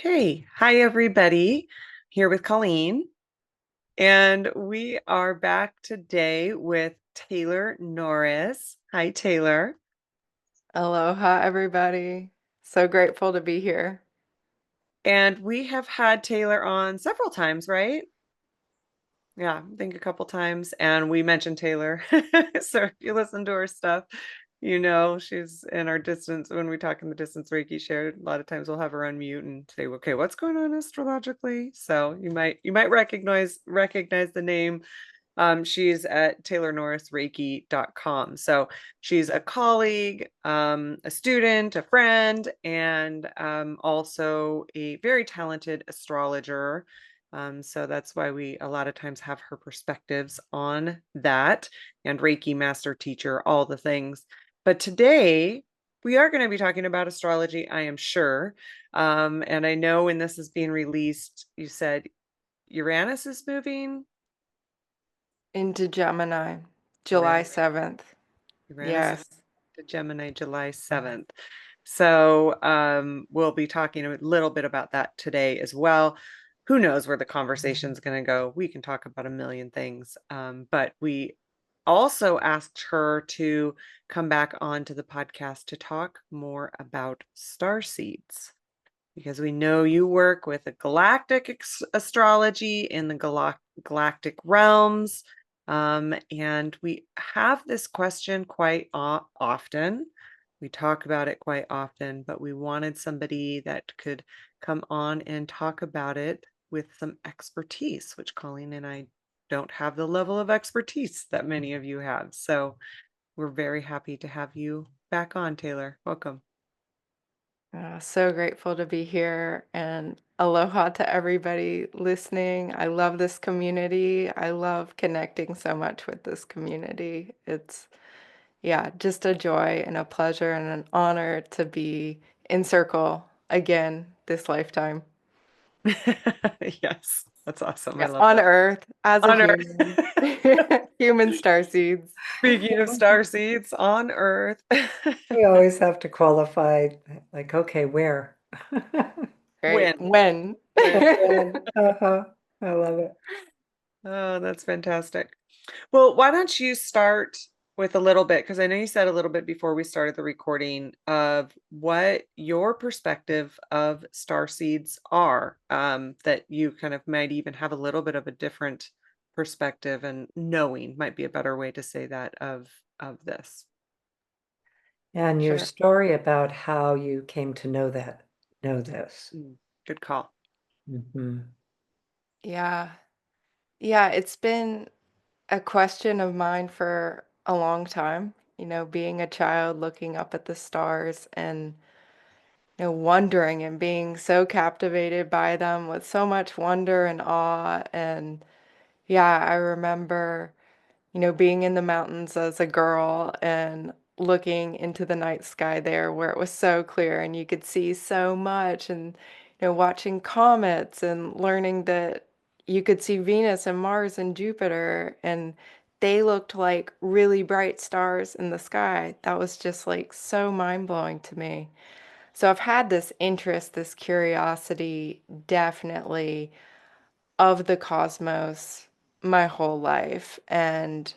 Okay. Hi, everybody. Here with Colleen. And we are back today with Taylor Norris. Hi, Taylor. Aloha, everybody. So grateful to be here. And we have had Taylor on several times, right? Yeah, I think a couple times. And we mentioned Taylor. So if you listen to her stuff, you know she's in our distance. When we talk in the distance Reiki share, a lot of times we'll have her unmute and say, okay, what's going on astrologically? So you might recognize the name. She's at taylornorrisreiki.com. So she's a colleague, a student, a friend, and also a very talented astrologer. So that's why we a lot of times have her perspectives on that, and Reiki master teacher, all the things. But today we are going to be talking about astrology, I am sure. And I know when this is being released, you said Uranus is moving. Into Gemini, July Uranus 7th. Uranus is Yes. to Gemini July 7th. So we'll be talking a little bit about that today as well. Who knows where the conversation's going to go? We can talk about a million things. But we also asked her to come back onto the podcast to talk more about star seeds because we know you work with a galactic astrology in the galactic realms. And we have this question quite often. We talk about it quite often, but we wanted somebody that could come on and talk about it with some expertise, which Colleen and I don't have the level of expertise that many of you have. So we're very happy to have you back on, Taylor. Welcome. So grateful to be here and aloha to everybody listening. I love this community. I love connecting so much with this community. Yeah, just a joy and a pleasure and an honor to be in circle again this lifetime. Yes, that's awesome. I Yeah, love on that. Earth as a On human, Earth. human star seeds. Speaking of star seeds, on Earth. We always have to qualify, like, okay, where? Right? When? When? When? When? Uh-huh. I love it. Oh, that's fantastic. Well, why don't you start with a little bit, because I know you said a little bit before we started the recording of what your perspective of star seeds are, that you kind of might even have a little bit of a different perspective and knowing might be a better way to say that of this. And your Sure. story about how you came to know this. Mm, good call. Hmm. Yeah. Yeah, it's been a question of mine for a long time, being a child looking up at the stars and wondering and being so captivated by them with so much wonder and awe. And yeah, I remember, being in the mountains as a girl and looking into the night sky there where it was so clear and you could see so much and, watching comets and learning that you could see Venus and Mars and Jupiter and they looked like really bright stars in the sky. That was just like so mind-blowing to me. So I've had this interest, this curiosity, definitely of the cosmos my whole life and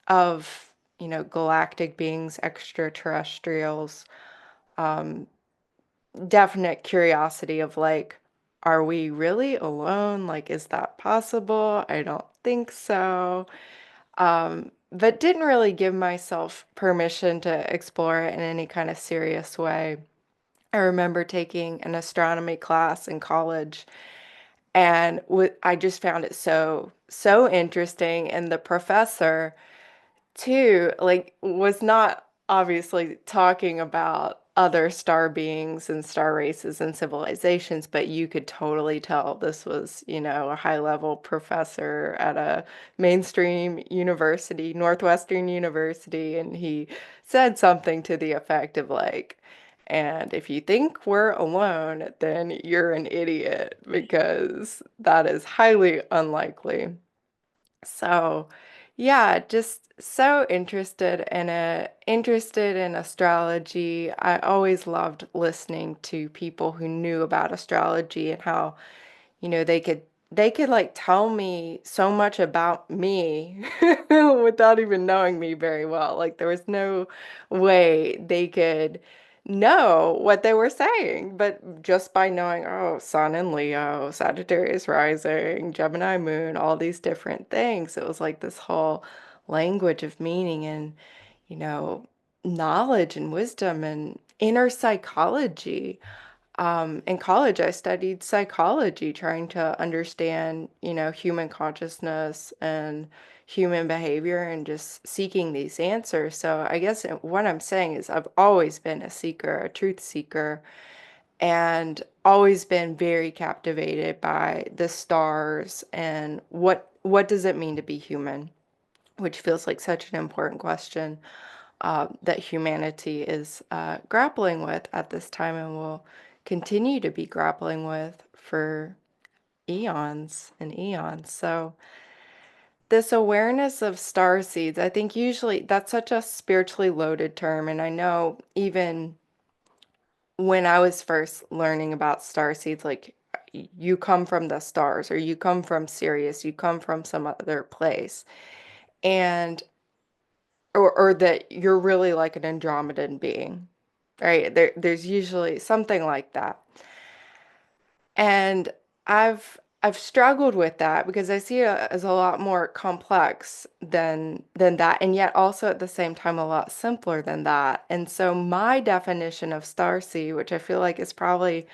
of, galactic beings, extraterrestrials, um, definite curiosity of like, are we really alone? Like, is that possible? I don't think so. But didn't really give myself permission to explore it in any kind of serious way. I remember taking an astronomy class in college and I just found it so interesting and the professor too like was not obviously talking about other star beings and star races and civilizations, but you could totally tell this was, a high level professor at a mainstream university, Northwestern University, and he said something to the effect of like, and if you think we're alone, then you're an idiot because that is highly unlikely. So, Yeah, just so interested in astrology. I always loved listening to people who knew about astrology and how, they could like tell me so much about me without even knowing me very well. Like there was no way they could know what they were saying, but just by knowing, oh, Sun and Leo, Sagittarius rising, Gemini moon, all these different things, it was like this whole language of meaning and, you know, knowledge and wisdom and inner psychology. In college, I studied psychology, trying to understand, human consciousness and human behavior and just seeking these answers. So I guess what I'm saying is I've always been a seeker, a truth seeker, and always been very captivated by the stars and what does it mean to be human, which feels like such an important question that humanity is grappling with at this time and will continue to be grappling with for eons and eons. So, this awareness of star seeds, I think usually that's such a spiritually loaded term. And I know even when I was first learning about star seeds, like you come from the stars or you come from Sirius, you come from some other place. And or that you're really like an Andromedan being, right? There's usually something like that. And I've struggled with that because I see it as a lot more complex than that, and yet also at the same time a lot simpler than that. And so my definition of starseed, which I feel like is probably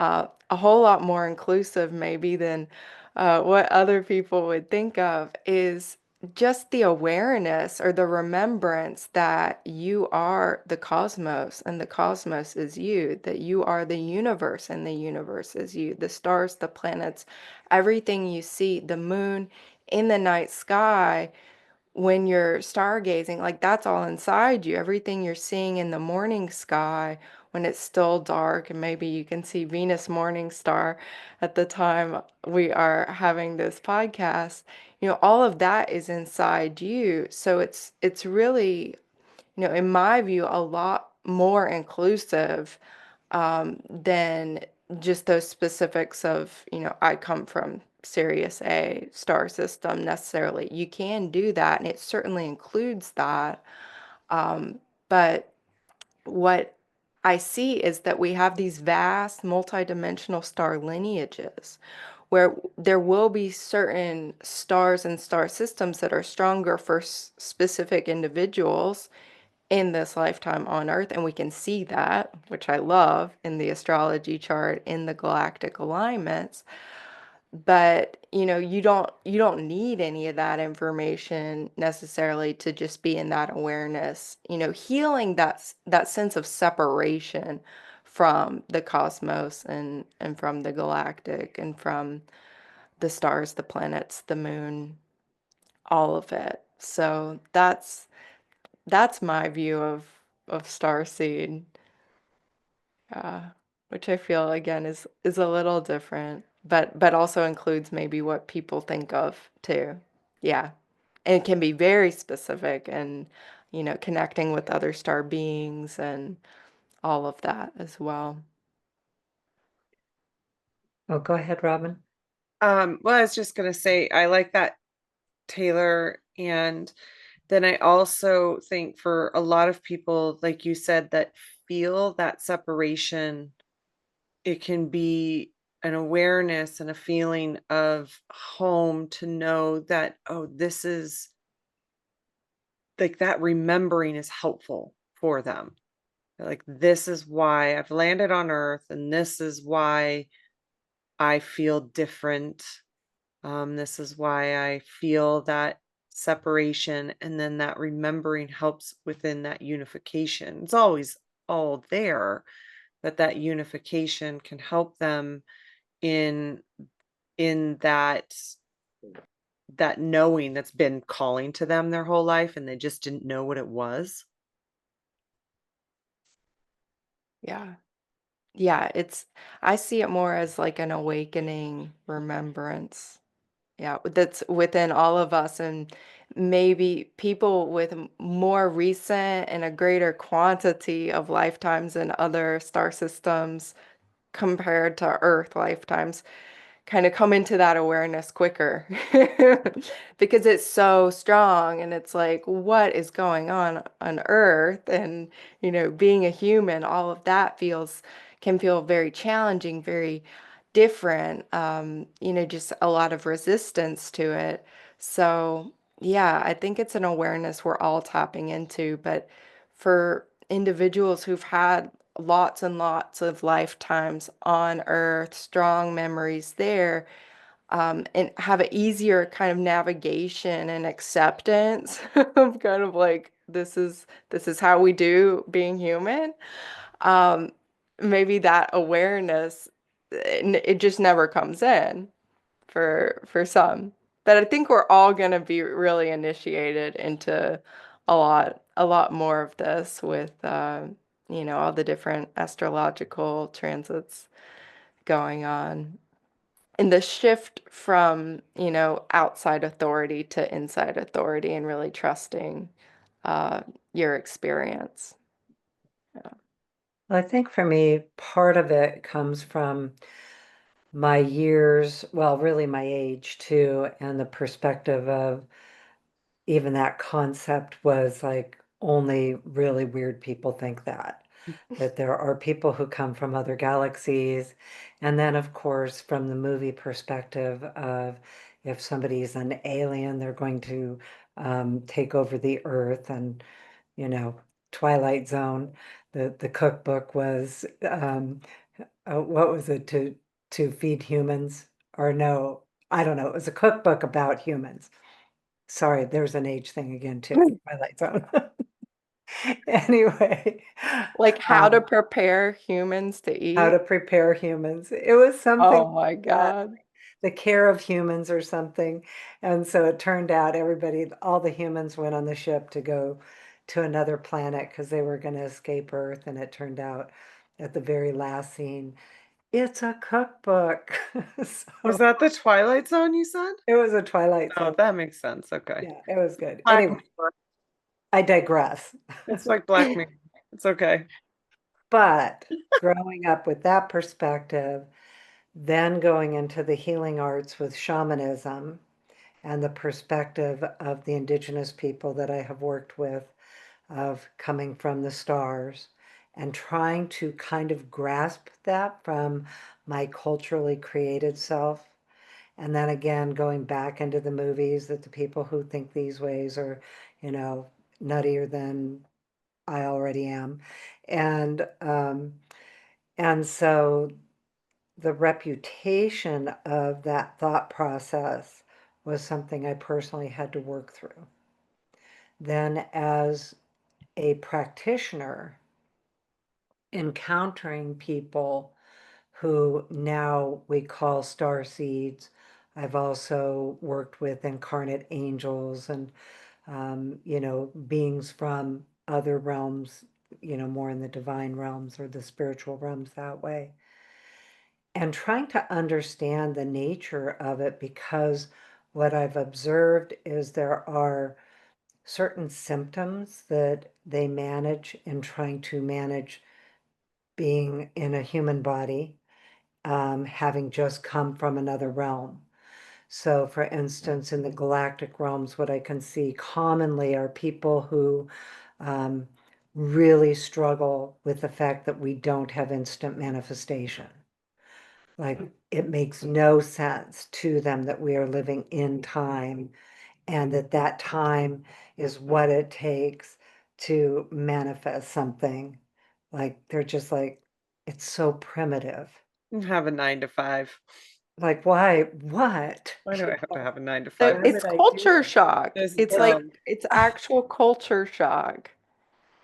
a whole lot more inclusive maybe than what other people would think of, is just the awareness or the remembrance that you are the cosmos and the cosmos is you, that you are the universe and the universe is you, the stars, the planets, everything you see, the moon in the night sky when you're stargazing, like that's all inside you. Everything you're seeing in the morning sky when it's still dark, and maybe you can see Venus morning star at the time we are having this podcast, all of that is inside you. So it's really, in my view, a lot more inclusive than just those specifics of, I come from Sirius A star system necessarily. You can do that, and it certainly includes that. Um, but what I see is that we have these vast multidimensional star lineages where there will be certain stars and star systems that are stronger for specific individuals in this lifetime on Earth, and we can see that, which I love in the astrology chart in the galactic alignments. But you don't need any of that information necessarily to just be in that awareness, healing that sense of separation from the cosmos and from the galactic and from the stars, the planets, the moon, all of it. So that's my view of starseed, uh, which I feel again is a little different, but also includes maybe what people think of too. Yeah, and it can be very specific and connecting with other star beings and all of that as well. Oh, go ahead, Robin. Well, I was just gonna say I like that, Taylor, and then I also think for a lot of people, like you said, that feel that separation, it can be an awareness and a feeling of home to know that, oh, this is like that remembering is helpful for them. Like, this is why I've landed on Earth, and this is why I feel different. This is why I feel that separation, and then that remembering helps within that unification. It's always all there, but that unification can help them in that knowing that's been calling to them their whole life, and they just didn't know what it was. Yeah. Yeah, I see it more as like an awakening remembrance Yeah, that's within all of us, and maybe people with more recent and a greater quantity of lifetimes in other star systems compared to Earth lifetimes kind of come into that awareness quicker because it's so strong and it's like what is going on Earth, and being a human, all of that feels can feel very challenging, very different, just a lot of resistance to it. So yeah, I think it's an awareness we're all tapping into, but for individuals who've had lots and lots of lifetimes on Earth, strong memories there, and have an easier kind of navigation and acceptance of kind of like this is how we do being human. Um, Maybe that awareness, it just never comes in for some. But I think we're all going to be really initiated into a lot more of this with all the different astrological transits going on. And the shift from, outside authority to inside authority and really trusting uh, your experience. Yeah. Well, I think for me, part of it comes from my years, well, really my age too, and the perspective of even that concept was like only really weird people think that there are people who come from other galaxies. And then, of course, from the movie perspective of if somebody's an alien, they're going to take over the earth and, you know, Twilight Zone. The cookbook was what was it to feed humans? Or no, I don't know. It was a cookbook about humans. Sorry, there's an age thing again too. Twilight Zone. Anyway, Like how to um, prepare humans to how eat. to prepare humans. It was something Oh my like that, God. the care of humans or something. And so it turned out everybody, all the humans went on the ship to go to another planet because they were going to escape Earth. And it turned out at the very last scene, it's a cookbook. Was So that the Twilight Zone you said? it was a Twilight Oh, Zone. that makes sense. Okay. Yeah, it was good. Black Anyway, Mirror. I digress. It's like Black Mirror. It's okay. But growing up with that perspective, then going into the healing arts with shamanism and the perspective of the indigenous people that I have worked with, of coming from the stars, and trying to kind of grasp that from my culturally created self. And then again, going back into the movies that the people who think these ways are, you know, nuttier than I already am. And so the reputation of that thought process was something I personally had to work through. Then, as a practitioner, encountering people who now we call star seeds. I've also worked with incarnate angels and, beings from other realms, more in the divine realms or the spiritual realms that way. And trying to understand the nature of it, because what I've observed is there are certain symptoms that they manage in trying to manage being in a human body, having just come from another realm. So, for instance, in the galactic realms, what I can see commonly are people who um, really struggle with the fact that we don't have instant manifestation. Like it makes no sense to them that we are living in time and that that time is what it takes to manifest something. Like they're just like, it's so primitive. Have a 9 to 5. Like, why? What? Why do I have to have a 9 to 5? Why It's would I do culture that? shock. This is It's It's, like dumb. it's actual culture shock.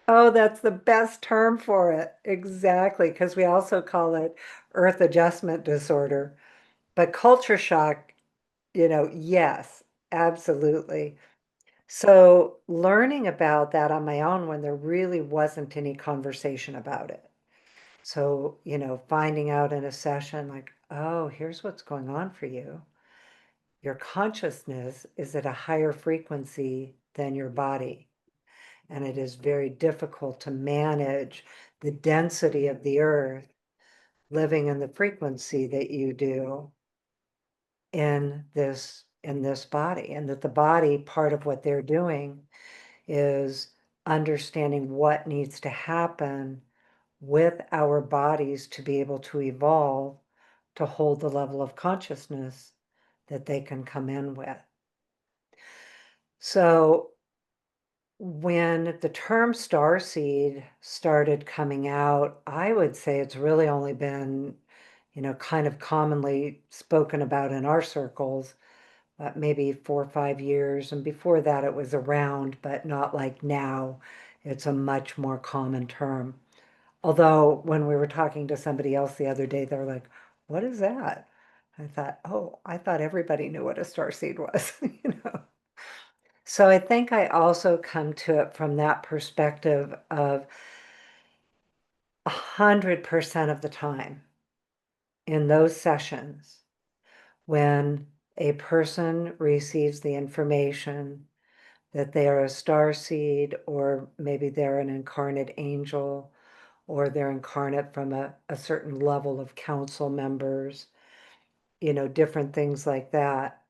oh, that's the best term for it. Exactly. Because we also call it earth adjustment disorder. But culture shock, yes, absolutely. So learning about that on my own when there really wasn't any conversation about it. So, finding out in a session like, oh, here's what's going on for you. your consciousness is at a higher frequency than your body. And it is very difficult to manage the density of the earth living in the frequency that you do in this body. And that the body, part of what they're doing is understanding what needs to happen with our bodies to be able to evolve to hold the level of consciousness that they can come in with. So when the term starseed started coming out, I would say it's really only been, kind of commonly spoken about in our circles, maybe 4 or 5 years. And before that, it was around, but not like now. It's a much more common term. Although when we were talking to somebody else the other day, they're like, "What is that?" I thought, "Oh, I thought everybody knew what a starseed was." So I think I also come to it from that perspective of 100% of the time in those sessions when a person receives the information that they are a star seed, or maybe they're an incarnate angel, or they're incarnate from a certain level of council members, different things like that,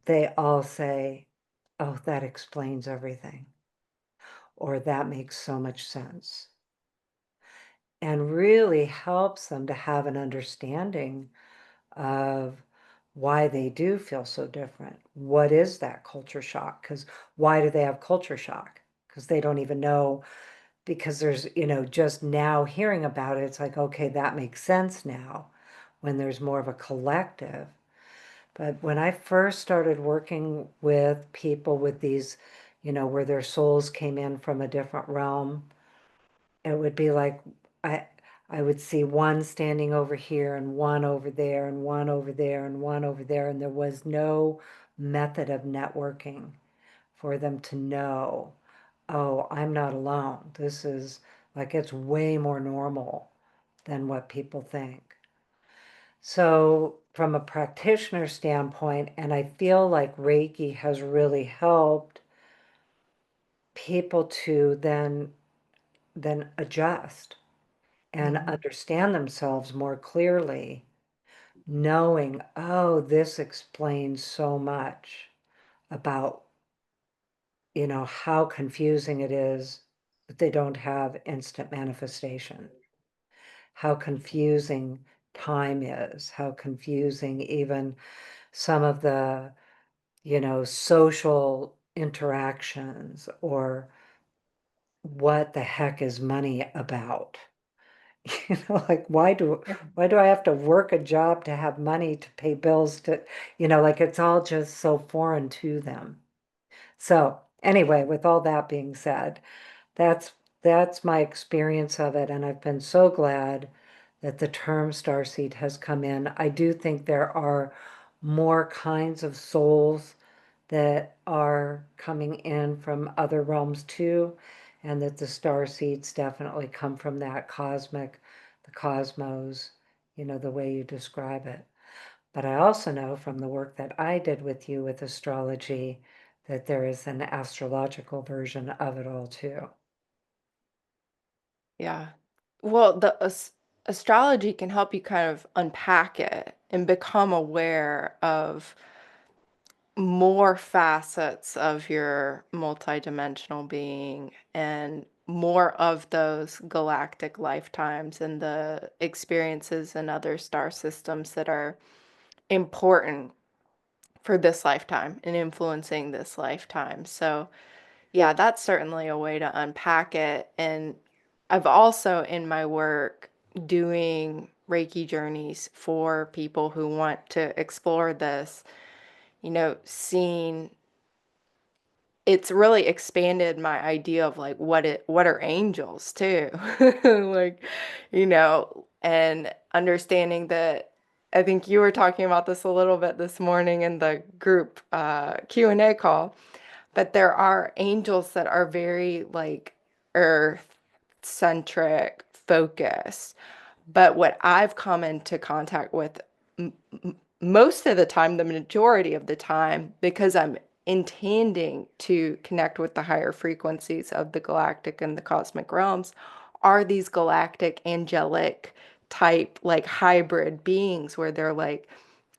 they all say, "Oh, that explains everything," or "That makes so much sense." And really helps them to have an understanding of why they do feel so different. What is that culture shock? Because why do they have culture shock? Because they don't even know, because there's, just now hearing about it, it's like, okay, that makes sense now when there's more of a collective. But when I first started working with people with these, where their souls came in from a different realm, it would be like I I would see one standing over here and one over there and one over there and one over there, and there was no method of networking for them to know, oh, I'm not alone. This is like, it's way more normal than what people think. So from a practitioner standpoint, and I feel like Reiki has really helped people to then adjust and understand themselves more clearly, knowing, oh, this explains so much about, how confusing it is that they don't have instant manifestation, how confusing time is, how confusing even some of the, social interactions, or what the heck is money about? Like, why do I have to work a job to have money to pay bills to, like, it's all just so foreign to them. So anyway, with all that being said, that's that's my experience of it, and I've been so glad that the term starseed has come in. I do think there are more kinds of souls that are coming in from other realms too, and that the star seeds definitely come from that cosmic, the cosmos, the way you describe it. But I also know from the work that I did with you with astrology that there is an astrological version of it all too. Yeah. Well, astrology can help you kind of unpack it and become aware of more facets of your multidimensional being and more of those galactic lifetimes and the experiences in other star systems that are important for this lifetime and influencing this lifetime. So, yeah, that's certainly a way to unpack it. And I've also in my work doing Reiki journeys for people who want to explore this, seeing it's really expanded my idea of like what are angels too. Like, and understanding that I think you were talking about this a little bit this morning in the group Q&A call, but there are angels that are very like earth centric focus. But what I've come into contact with most of the time, the majority of the time, because I'm intending to connect with the higher frequencies of the galactic and the cosmic realms, are these galactic angelic type, like hybrid beings where they're like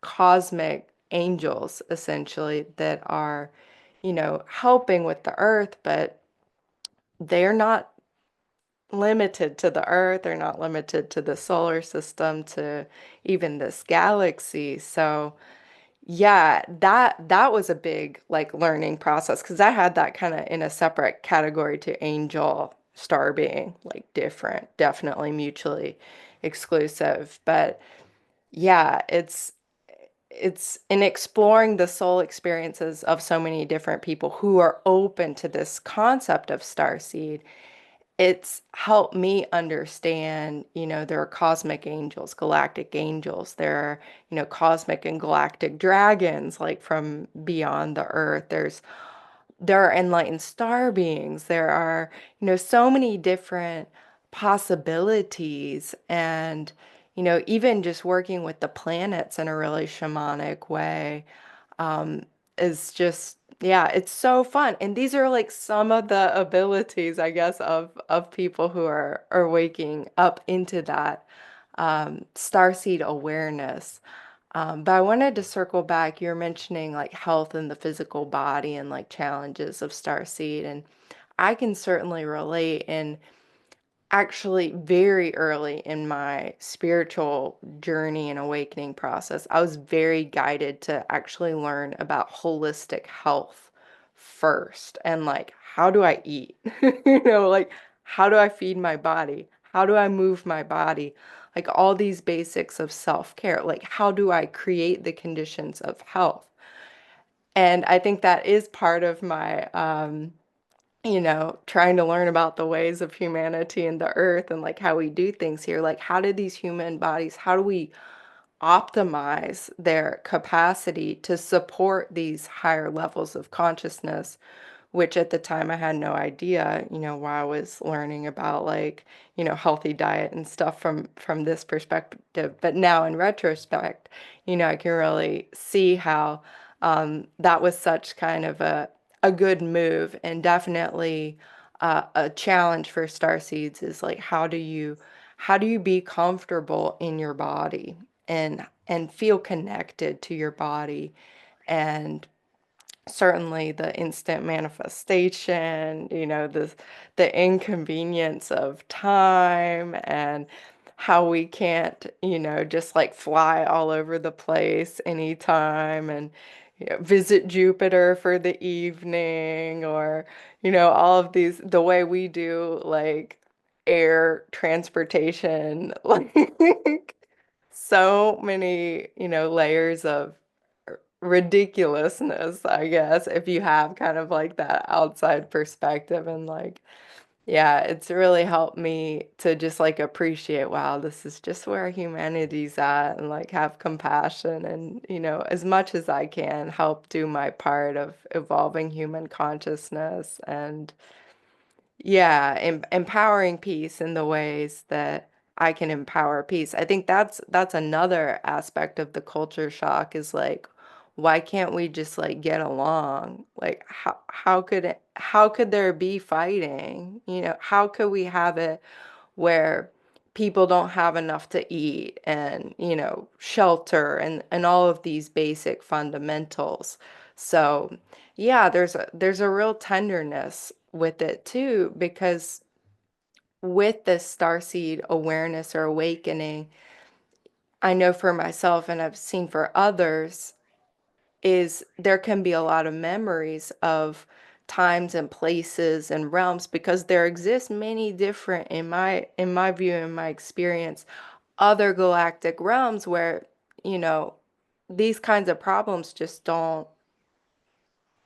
cosmic angels essentially that are, helping with the earth, but they're not limited to the earth, they're not limited to the solar system, to even this galaxy. So, yeah, that was a big like learning process because I had that kind of in a separate category to angel star being, like different, definitely mutually exclusive. But yeah, it's in exploring the soul experiences of so many different people who are open to this concept of starseed. It's helped me understand, there are cosmic angels, galactic angels. There are, cosmic and galactic dragons, like from beyond the earth. There are enlightened star beings. There are, so many different possibilities. And, even just working with the planets in a really shamanic way um, is just, yeah, it's so fun. And these are like some of the abilities, I guess, of people who are waking up into that starseed awareness. But I wanted to circle back. You're mentioning like health and the physical body and like challenges of starseed, and I can certainly relate. And actually, very early in my spiritual journey and awakening process, I was very guided to actually learn about holistic health first. And like, how do I eat? Like, how do I feed my body? How do I move my body? Like, all these basics of self-care. Like, how do I create the conditions of health? And I think that is part of my trying to learn about the ways of humanity and the earth and like how we do things here. Like, how do these human bodies, how do we optimize their capacity to support these higher levels of consciousness, which at the time I had no idea, while I was learning about like, healthy diet and stuff from this perspective. But now in retrospect, I can really see how that was such kind of a good move, and definitely a challenge for star seeds is like how do you be comfortable in your body and feel connected to your body. And certainly the instant manifestation, the inconvenience of time, and how we can't, just like fly all over the place anytime, and visit Jupiter for the evening, or all of these, the way we do like air transportation, like so many, layers of ridiculousness, I guess, if you have kind of like that outside perspective. And like, yeah, it's really helped me to just like appreciate, wow, this is just where humanity's at, and like have compassion and, as much as I can, help do my part of evolving human consciousness and yeah, empowering peace in the ways that I can empower peace. I think that's another aspect of the culture shock is like, why can't we just like get along? Like how could there be fighting? How could we have it where people don't have enough to eat and, shelter and all of these basic fundamentals. So, yeah, there's a real tenderness with it too, because with this starseed awareness or awakening, I know for myself and I've seen for others, is there can be a lot of memories of times and places and realms, because there exist many different, in my view, in my experience, other galactic realms where, you know, these kinds of problems just don't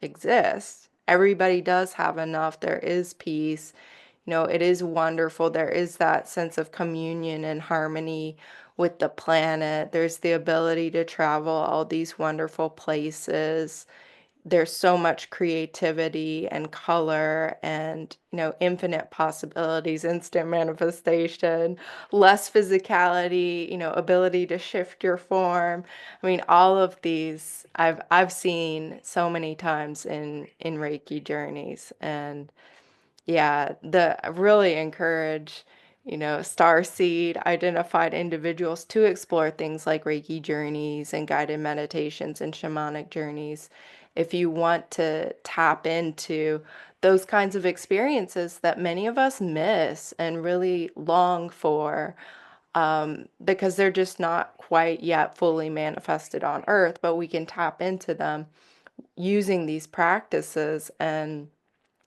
exist. Everybody does have enough. There is peace. It is wonderful. There is that sense of communion and harmony with the planet. There's the ability to travel all these wonderful places. there's so much creativity and color and, infinite possibilities, instant manifestation, less physicality, ability to shift your form. I mean, all of these I've seen so many times in Reiki journeys. And yeah, I really encourage, starseed identified individuals to explore things like Reiki journeys and guided meditations and shamanic journeys. If you want to tap into those kinds of experiences that many of us miss and really long for, because they're just not quite yet fully manifested on Earth, but we can tap into them using these practices, and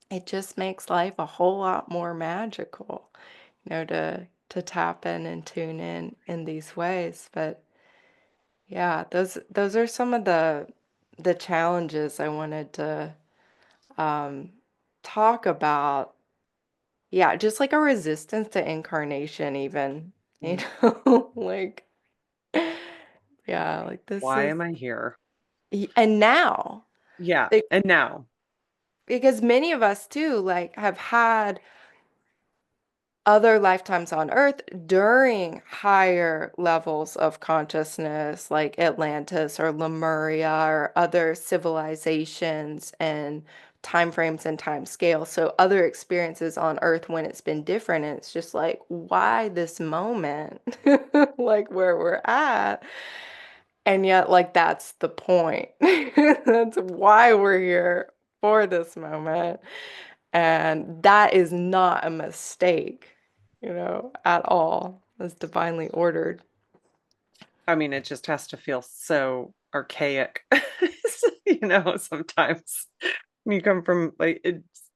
it just makes life a whole lot more magical, to tap in and tune in these ways. But yeah, those are some of the challenges I wanted to um talk about. Yeah, just like a resistance to incarnation even, Mm. like yeah, like this Why is am I here? and now Yeah. be- And now, because many of us too like have had other lifetimes on Earth during higher levels of consciousness, like Atlantis or Lemuria or other civilizations and time frames and time scales. So other experiences on Earth when it's been different, and it's just like, why this moment? Like where we're at. And yet, like, that's the point. That's why we're here for this moment. And that is not a mistake, at all. It's divinely ordered. I mean, it just has to feel so archaic, sometimes when you come from like it's,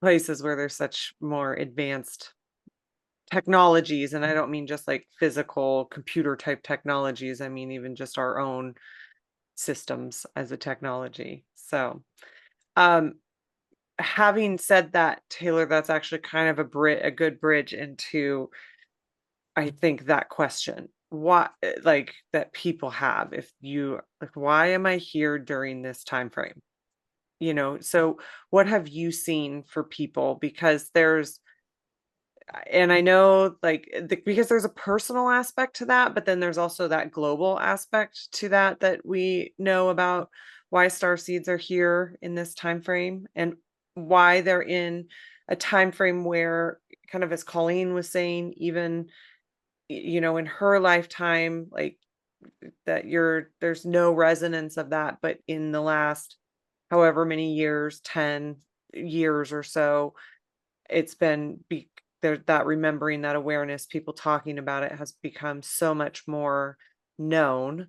places where there's such more advanced technologies. And I don't mean just like physical computer type technologies. I mean, even just our own systems as a technology. So, um, having said that, Taylor, that's actually kind of a good bridge into, I think, that question. What like that people have, if you like, why am I here during this time frame? So what have you seen for people? Because there's and I know like because there's a personal aspect to that, but then there's also that global aspect to that we know about why star seeds are here in this time frame and why they're in a time frame where, kind of as Colleen was saying, even in her lifetime, like there's no resonance of that, but in the last however many years, 10 years or so, it's been there, that remembering, that awareness, people talking about it has become so much more known.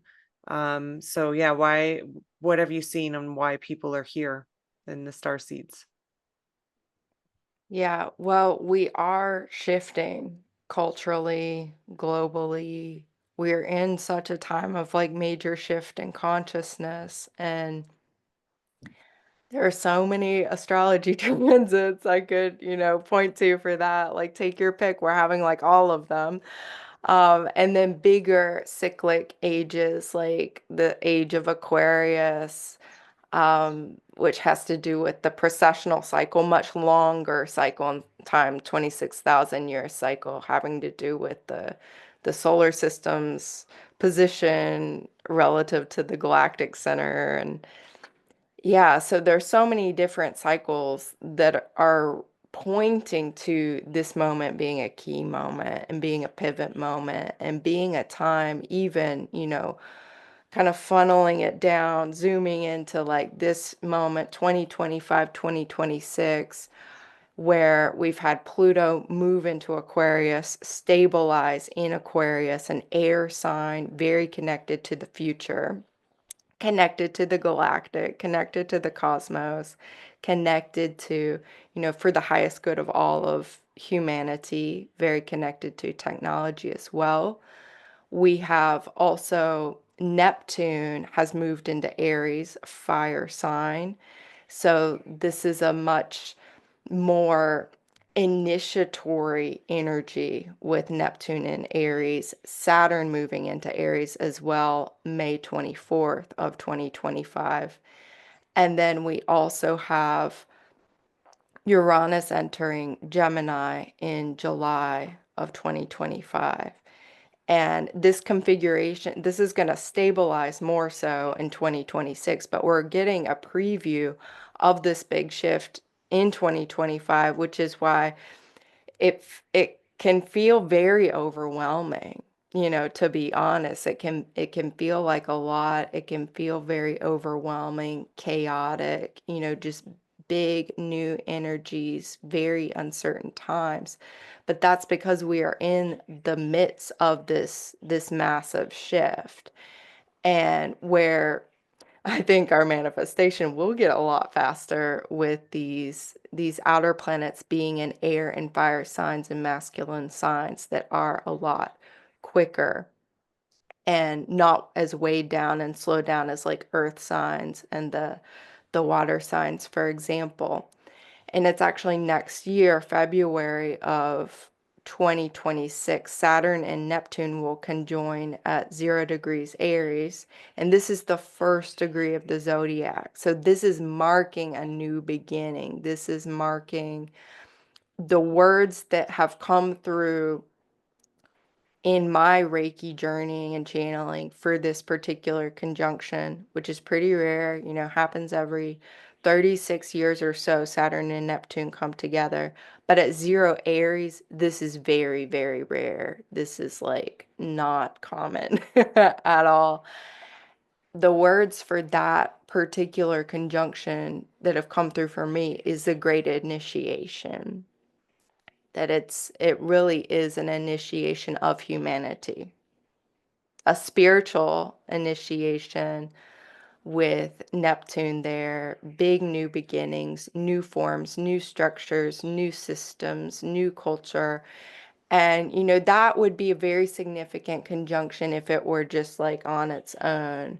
So yeah, what have you seen on why people are here in the star seeds? Yeah, well, we are shifting culturally, globally. We're in such a time of like major shift in consciousness, and there are so many astrology transits I could, point to for that. Like, take your pick. We're having like all of them. And then bigger cyclic ages, like the age of Aquarius, which has to do with the precessional cycle, much longer cycle in time, 26,000 year cycle, having to do with the solar system's position relative to the galactic center. And yeah, so there's so many different cycles that are pointing to this moment being a key moment and being a pivot moment and being a time, even, kind of funneling it down, zooming into like this moment, 2025, 2026, where we've had Pluto move into Aquarius, stabilize in Aquarius, an air sign, very connected to the future, connected to the galactic, connected to the cosmos, connected to, for the highest good of all of humanity, very connected to technology as well. We have also Neptune has moved into Aries, fire sign. So this is a much more initiatory energy with Neptune in Aries, Saturn moving into Aries as well, May 24th of 2025. And then we also have Uranus entering Gemini in July of 2025. And this configuration, this is going to stabilize more so in 2026, but we're getting a preview of this big shift in 2025, which is why it can feel very overwhelming, to be honest. It can feel like a lot. It can feel very overwhelming, chaotic, just big new energies, very uncertain times. But that's because we are in the midst of this massive shift, and where I think our manifestation will get a lot faster with these outer planets being in air and fire signs and masculine signs that are a lot quicker and not as weighed down and slowed down as like earth signs and the water signs, for example. And it's actually next year, February of 2026, Saturn and Neptune will conjoin at 0 degrees Aries. And this is the first degree of the zodiac. So this is marking a new beginning. This is marking the words that have come through in my Reiki journey and channeling for this particular conjunction, which is pretty rare, happens every 36 years or so. Saturn and Neptune come together. But at 0 Aries, this is very, very rare. This is like not common at all. The words for that particular conjunction that have come through for me is the great initiation. That it really is an initiation of humanity, a spiritual initiation with Neptune there, big new beginnings, new forms, new structures, new systems, new culture. And, that would be a very significant conjunction if it were just like on its own.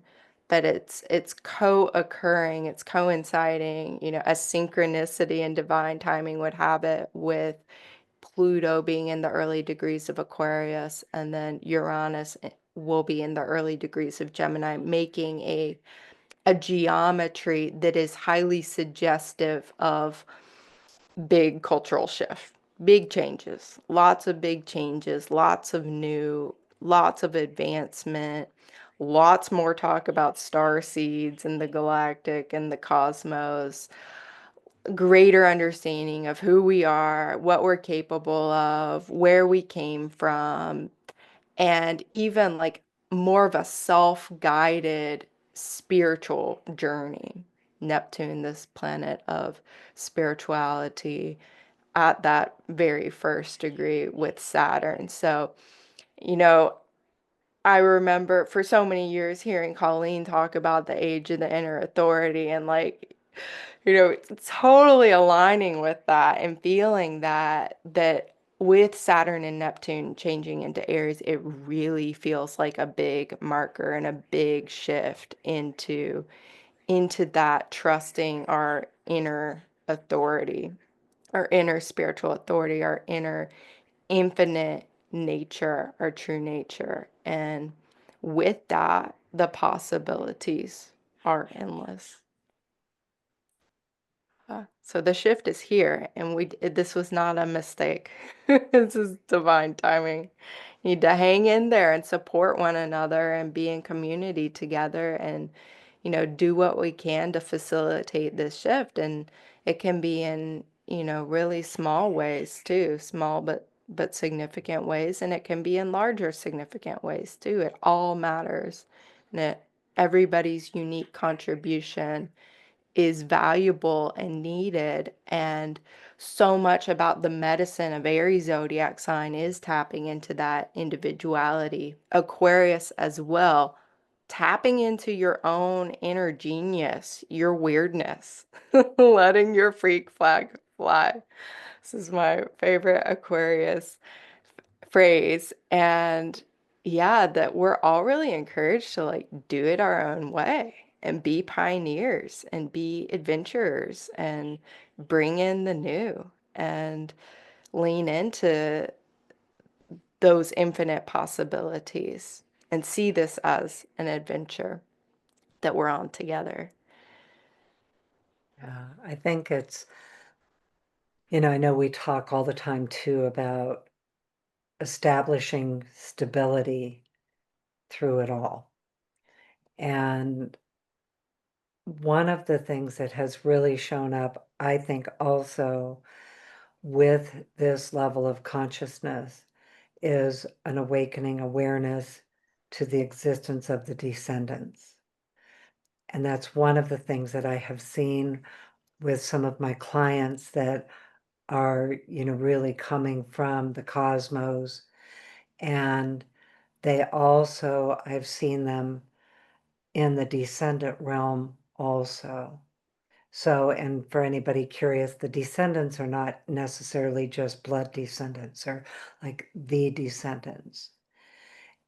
But it's co-occurring, it's coinciding, as synchronicity and divine timing would have it, with Pluto being in the early degrees of Aquarius, and then Uranus will be in the early degrees of Gemini, making a geometry that is highly suggestive of big cultural shift, big changes, lots of big changes, lots of new, lots of advancement, lots more talk about star seeds and the galactic and the cosmos, greater understanding of who we are, what we're capable of, where we came from, and even like more of a self-guided spiritual journey. Neptune, this planet of spirituality, at that very first degree with Saturn. So, you know, I remember for so many years hearing Colleen talk about the age of the inner authority, and like, totally aligning with that and feeling that with Saturn and Neptune changing into Aries, it really feels like a big marker and a big shift into that trusting our inner authority, our inner spiritual authority, our inner infinite nature, our true nature. And with that, the possibilities are endless. So the shift is here, and this was not a mistake. This is divine timing. You need to hang in there and support one another and be in community together, and do what we can to facilitate this shift. And it can be in really small ways too, small but significant ways, and it can be in larger significant ways too. It all matters, and everybody's unique contribution is valuable and needed. And so much about the medicine of Aries zodiac sign is tapping into that individuality. Aquarius as well, tapping into your own inner genius, your weirdness, letting your freak flag fly. This is my favorite Aquarius phrase. And yeah, that we're all really encouraged to like do it our own way and be pioneers and be adventurers and bring in the new. And lean into those infinite possibilities and see this as an adventure that we're on together. Yeah, I think it's, I know we talk all the time too about establishing stability through it all. And one of the things that has really shown up, I think, also with this level of consciousness is an awakening awareness to the existence of the descendants. And that's one of the things that I have seen with some of my clients that are, really coming from the cosmos. And they also, I've seen them in the descendant realm also. So, and for anybody curious, the descendants are not necessarily just blood descendants or like the descendants.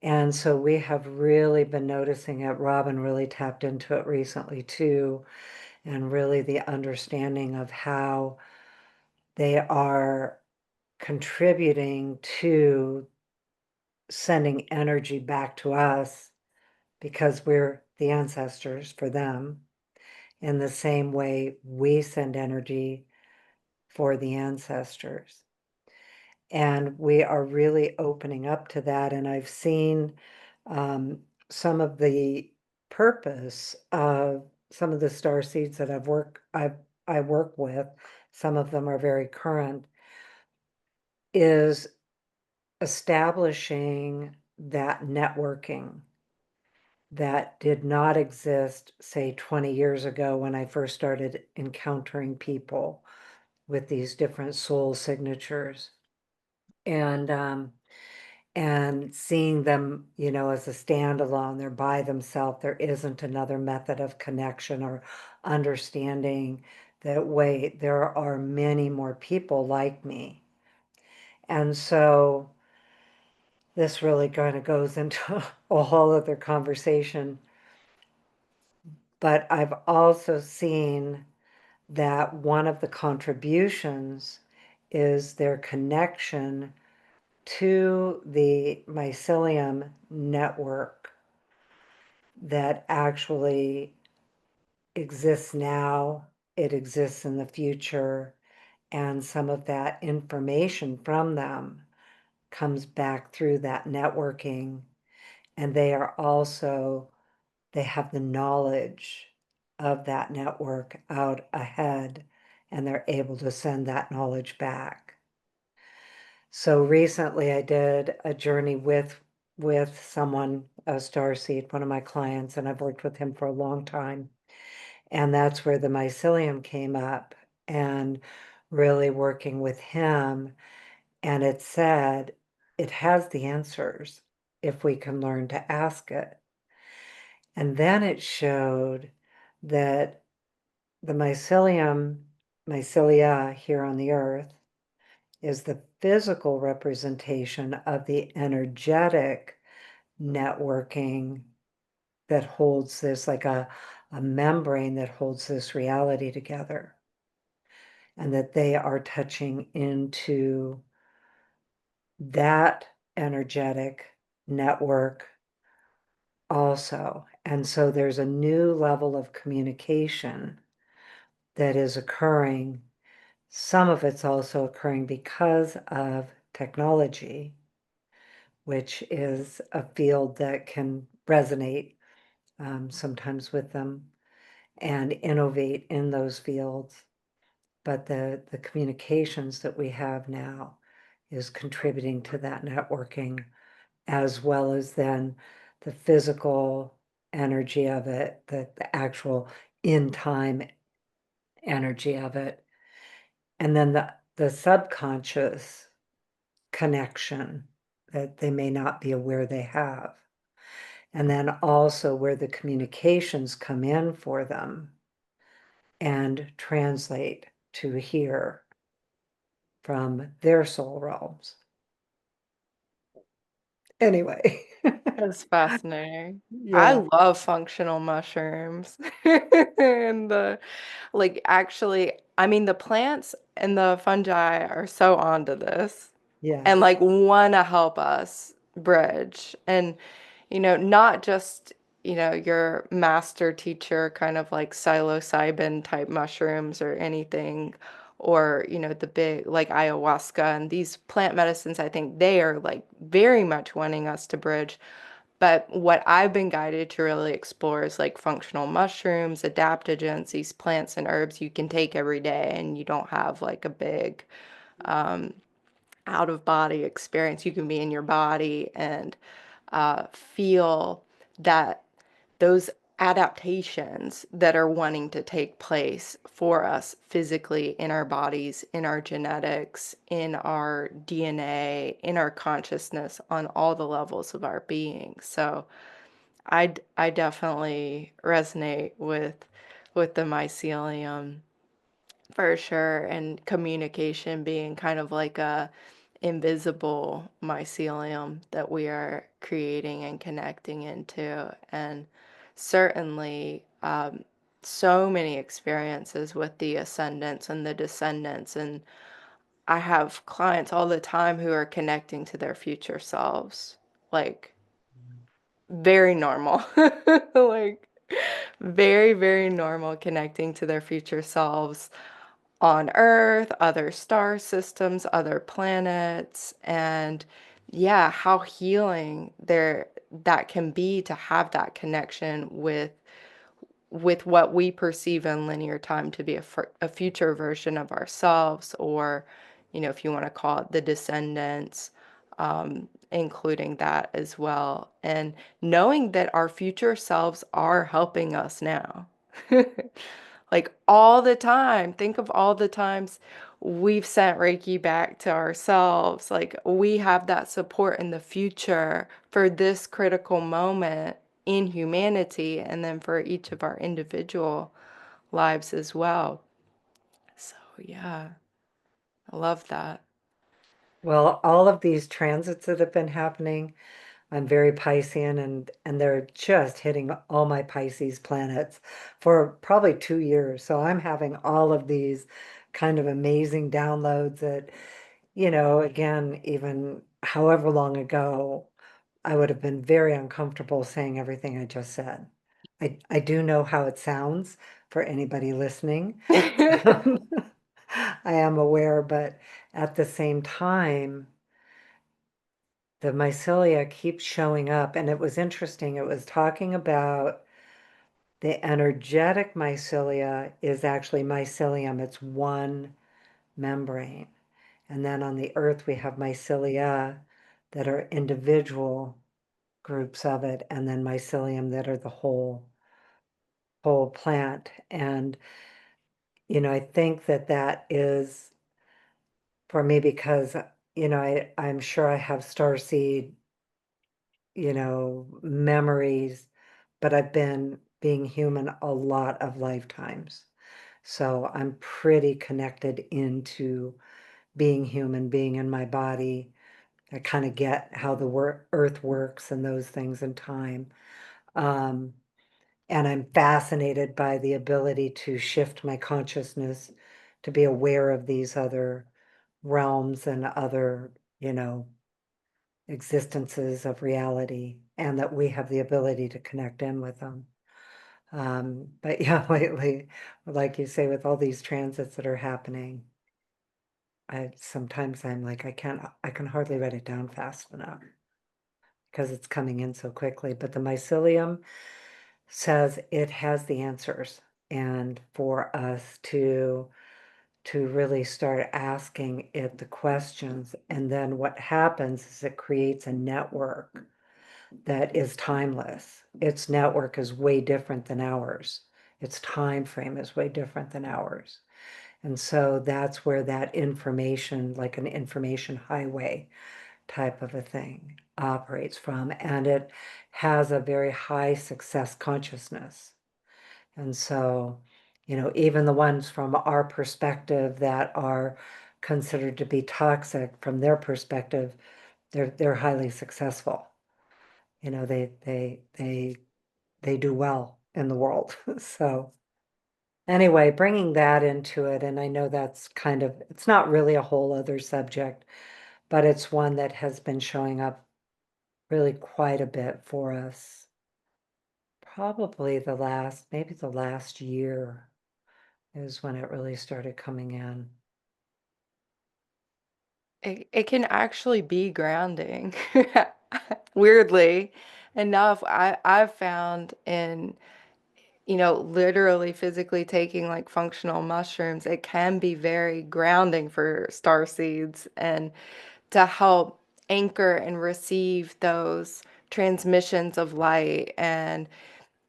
And so we have really been noticing it. Robin really tapped into it recently too, and really the understanding of how they are contributing to sending energy back to us because we're the ancestors for them in the same way we send energy for the ancestors. And we are really opening up to that. And I've seen some of the purpose of some of the star seeds that I work with. Some of them are very current. Is establishing that networking that did not exist, say, 20 years ago when I first started encountering people with these different soul signatures. And seeing them, as a standalone, they're by themselves. There isn't another method of connection or understanding that, wait, there are many more people like me. And so this really kind of goes into a whole other conversation. But I've also seen that one of the contributions is their connection to the mycelium network that actually exists now, it exists in the future, and some of that information from them comes back through that networking. And they have the knowledge of that network out ahead, and they're able to send that knowledge back. So recently I did a journey with someone, a starseed, one of my clients, and I've worked with him for a long time. And that's where the mycelium came up, and really working with him. And it said it has the answers if we can learn to ask it. And then it showed that the mycelia here on the earth, is the physical representation of the energetic networking that holds this, like a membrane that holds this reality together. And that they are touching into that energetic network also. And so there's a new level of communication that is occurring. Some of it's also occurring because of technology, which is a field that can resonate sometimes with them and innovate in those fields. But the communications that we have now is contributing to that networking, as well as then the physical energy of it, the actual in time energy of it. And then the subconscious connection that they may not be aware they have. And then also where the communications come in for them and translate to here from their soul realms. Anyway, That's fascinating. I yeah. love functional mushrooms. And actually I mean, the plants and the fungi are so onto this and Yes. like want to help us bridge. And, not just, your master teacher kind of like psilocybin type mushrooms or anything, or, the big like ayahuasca and these plant medicines, I think they are like very much wanting us to bridge. But what I've been guided to really explore is like functional mushrooms, adaptogens, these plants and herbs you can take every day and you don't have like a big um, out of body experience. You can be in your body and feel that those adaptations that are wanting to take place for us physically in our bodies, in our genetics, in our DNA, in our consciousness, on all the levels of our being. So I definitely resonate with the mycelium for sure, and communication being kind of like a invisible mycelium that we are creating and connecting into. And certainly, so many experiences with the ascendants and the descendants. And I have clients all the time who are connecting to their future selves, like very normal, like very, very normal, connecting to their future selves on Earth, other star systems, other planets, and yeah, how healing that can be to have that connection with what we perceive in linear time to be a future version of ourselves, or, if you want to call it the descendants, including that as well. And knowing that our future selves are helping us now. Like all the time. Think of all the times we've sent Reiki back to ourselves. Like we have that support in the future for this critical moment in humanity, and then for each of our individual lives as well. So, yeah, I love that. Well, all of these transits that have been happening, I'm very Piscean and they're just hitting all my Pisces planets for probably 2 years. So I'm having all of these kind of amazing downloads that, again, even however long ago, I would have been very uncomfortable saying everything I just said. I do know how it sounds for anybody listening. I am aware, but at the same time, the mycelia keeps showing up. And it was interesting. It was talking about the energetic mycelia is actually mycelium. It's one membrane. And then on the earth, we have mycelia that are individual groups of it, and then mycelium that are the whole plant. And, I think that that is for me because, I'm sure I have starseed memories, but I've been being human a lot of lifetimes. So I'm pretty connected into being human, being in my body. I kind of get how the earth works and those things in time. Um, and I'm fascinated by the ability to shift my consciousness to be aware of these other realms and other, existences of reality, and that we have the ability to connect in with them. But yeah, lately, like you say, with all these transits that are happening, I sometimes I'm like, I can hardly write it down fast enough because it's coming in so quickly. But the mycelium says it has the answers, and for us to really start asking it the questions, and then what happens is it creates a network that is timeless. Its network is way different than ours. Its time frame is way different than ours. And so that's where that information, like an information highway type of a thing, operates from. And it has a very high success consciousness. And so, even the ones from our perspective that are considered to be toxic from their perspective, they're highly successful. They do well in the world. So Anyway, bringing that into it, and I know that's kind of, it's not really a whole other subject, but it's one that has been showing up really quite a bit for us. Probably maybe the last year is when it really started coming in. It can actually be grounding. Weirdly enough, I've found in, literally physically taking like functional mushrooms, it can be very grounding for star seeds and to help anchor and receive those transmissions of light and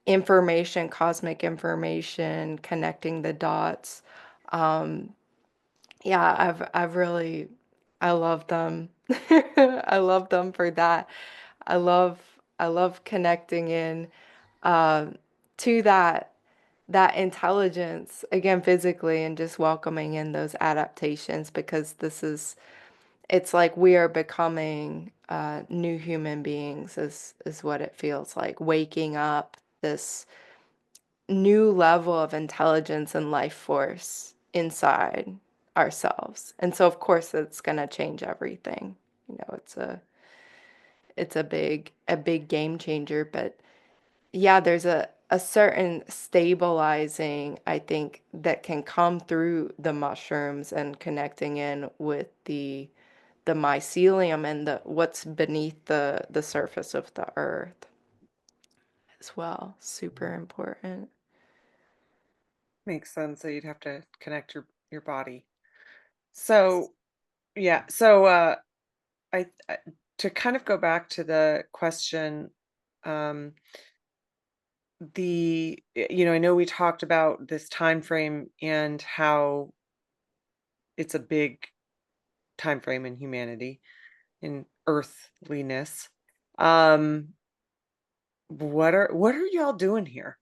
information, cosmic information, connecting the dots. Um, yeah, I've really I love them. I love them for that. I love I love connecting in um to that intelligence again physically and just welcoming in those adaptations because it's like we are becoming new human beings is what it feels like waking up this new level of intelligence and life force inside ourselves. And so of course it's going to change everything. It's a big game changer, but yeah, there's a certain stabilizing, I think, that can come through the mushrooms and connecting in with the mycelium and the what's beneath the surface of the earth as well. Super important. Makes sense. So you'd have to connect your body. So yeah. So I to kind of go back to the question, um, I know we talked about this time frame and how it's a big time frame in humanity, in earthliness. Um, what are y'all doing here?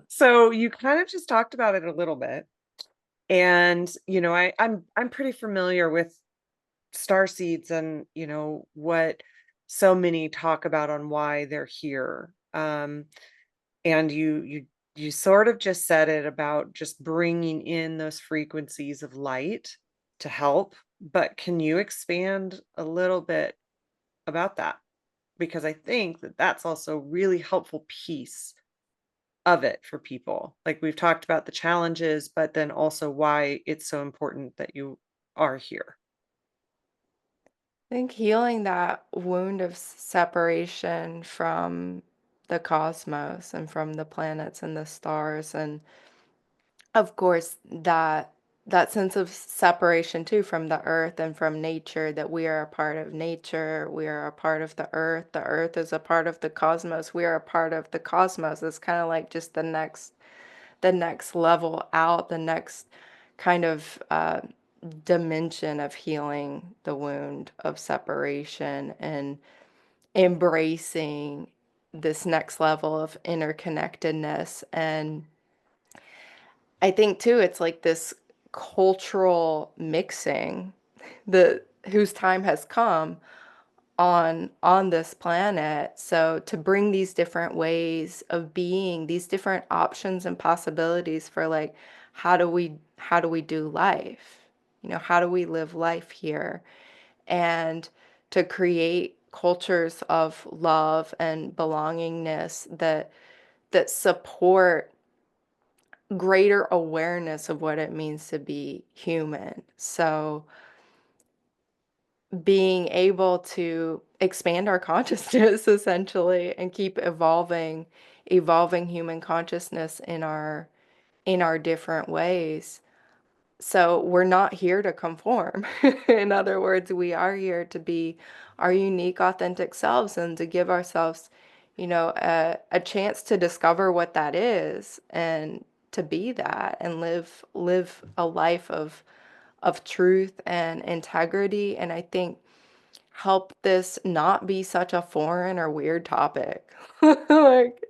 So you kind of just talked about it a little bit. And, I'm pretty familiar with star seeds and, what so many talk about on why they're here. And you sort of just said it about just bringing in those frequencies of light to help, but can you expand a little bit about that? Because I think that that's also a really helpful piece of it for people. Like we've talked about the challenges, but then also why it's so important that you are here. I think healing that wound of separation from the cosmos and from the planets and the stars, and of course that sense of separation too from the earth and from nature, that we are a part of nature, we are a part of the earth is a part of the cosmos, we are a part of the cosmos. It's kind of like just the next level out, the next kind of dimension of healing the wound of separation and embracing this next level of interconnectedness. And I think too, it's like this cultural mixing that whose time has come on this planet. So to bring these different ways of being, these different options and possibilities for like how do we do life? How do we live life here? And to create cultures of love and belongingness that support greater awareness of what it means to be human. So being able to expand our consciousness essentially and keep evolving human consciousness in our different ways. So we're not here to conform. In other words, we are here to be our unique, authentic selves and to give ourselves, a chance to discover what that is and to be that and live a life of truth and integrity. And I think help this not be such a foreign or weird topic. Like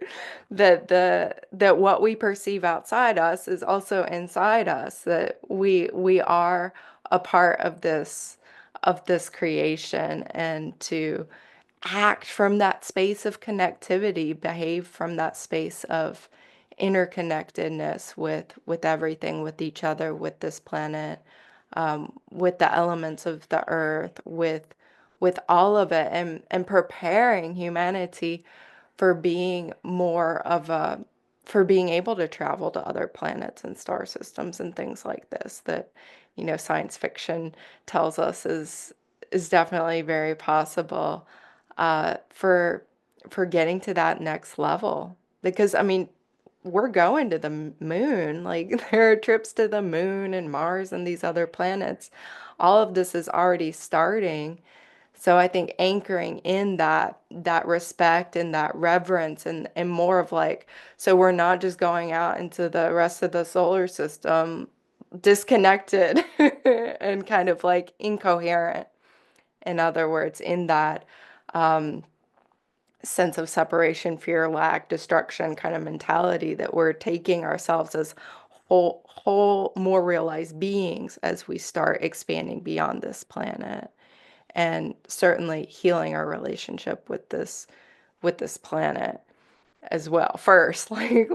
that what we perceive outside us is also inside us, that we are a part of this creation, and to act from that space of connectivity, behave from that space of interconnectedness with everything, with each other, with this planet, with the elements of the earth, with all of it, and preparing humanity for being more of a for being able to travel to other planets and star systems and things like this that, science fiction tells us is definitely very possible, for getting to that next level. Because I mean, we're going to the moon. Like there are trips to the moon and Mars and these other planets. All of this is already starting. So I think anchoring in that respect and that reverence, and more of like, so we're not just going out into the rest of the solar system disconnected and kind of like incoherent. In other words, in that um, sense of separation, fear, lack, destruction kind of mentality, that we're taking ourselves as whole, more realized beings as we start expanding beyond this planet, and certainly healing our relationship with this planet as well first. Like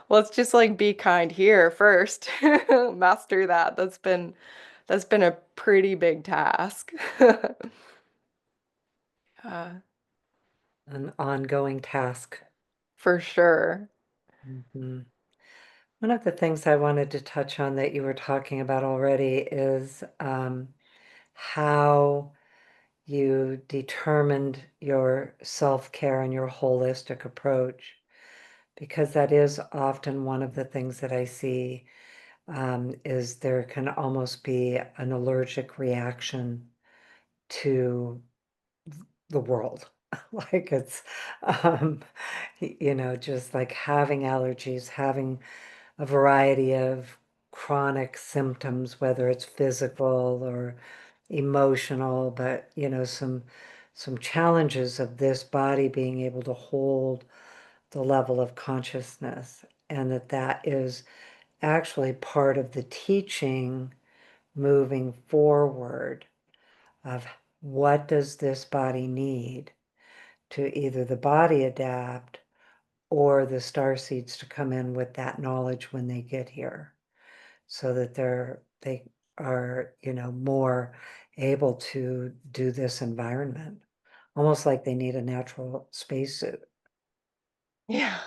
let's just like be kind here first. Master that. That's been a pretty big task. uh, An ongoing task. for sure. Mhm. One of the things I wanted to touch on that you were talking about already is how you determined your self-care and your holistic approach, because that is often one of the things that I see, is there can almost be an allergic reaction to the world. Like it's, um, just like having allergies, having a variety of chronic symptoms, whether it's physical or emotional, but some challenges of this body being able to hold the level of consciousness, and that is actually part of the teaching moving forward of what does this body need to either the body adapt or the star seeds to come in with that knowledge when they get here, so that they are, more able to do this environment, almost like they need a natural spacesuit. Yeah.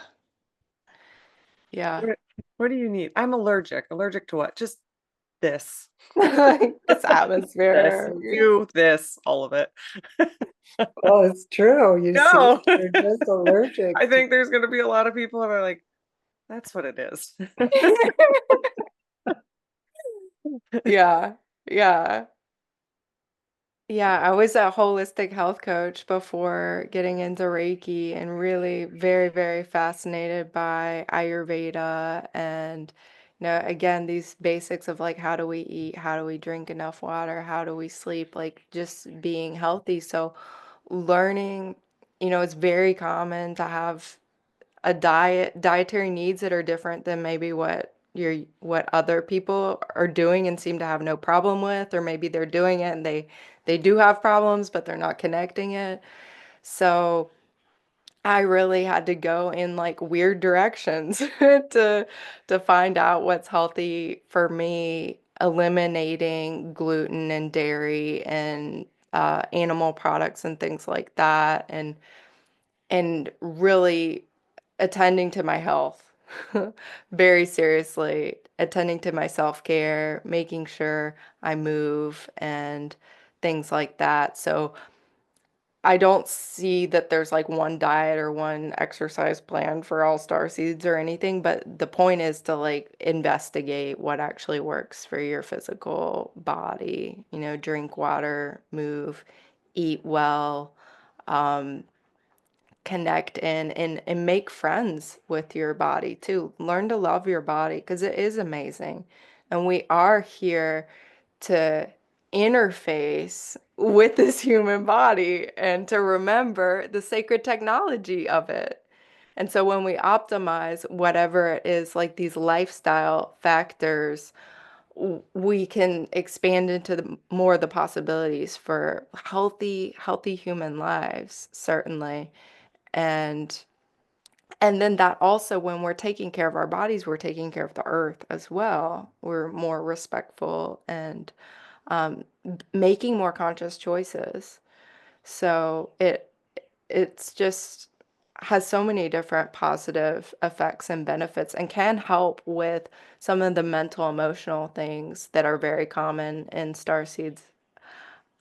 Yeah. What what do you need? I'm allergic. Allergic to what? Just this. Like this This. atmosphere. You, this, all of it. Well, it's true. You see, No. they're just allergic I to. think there's gonna be a lot of people that are like, "That's what it is." Yeah. Yeah. Yeah, I was a holistic health coach before getting into Reiki, and really very, very fascinated by Ayurveda and, again, these basics of like how do we eat, how do we drink enough water, how do we sleep, like just being healthy. So learning, it's very common to have a dietary needs that are different than maybe what other people are doing and seem to have no problem with, or maybe they're doing it and they do have problems but they're not connecting it. So I really had to go in like weird directions to find out what's healthy for me, eliminating gluten and dairy and animal products and things like that, and really attending to my health very seriously, attending to my self-care, making sure I move and things like that. So I don't see that there's like one diet or one exercise plan for all star seeds or anything, but the point is to like investigate what actually works for your physical body, drink water, move, eat well, um, connect and make friends with your body too. Learn to love your body because it is amazing. And we are here to interface with this human body and to remember the sacred technology of it. And so when we optimize whatever it is, like these lifestyle factors, we can expand into more of the possibilities for healthy human lives, certainly. And And then that also, when we're taking care of our bodies, we're taking care of the earth as well. We're more respectful and making more conscious choices. So it's just has so many different positive effects and benefits and can help with some of the mental emotional things that are very common in starseeds.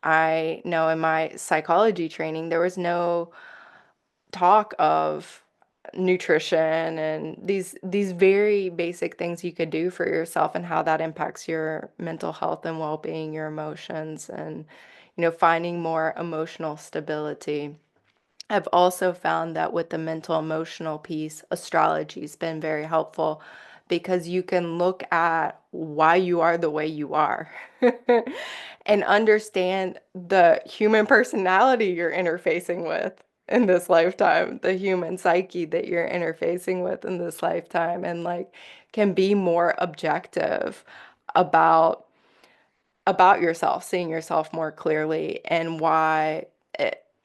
I know in my psychology training there was no talk of nutrition and these very basic things you could do for yourself and how that impacts your mental health and well-being, your emotions, and finding more emotional stability. I've also found that with the mental emotional piece, astrology's been very helpful because you can look at why you are the way you are and understand the human personality you're interfacing with in this lifetime, the human psyche that you're interfacing with in this lifetime, and like can be more objective about yourself, seeing yourself more clearly, and why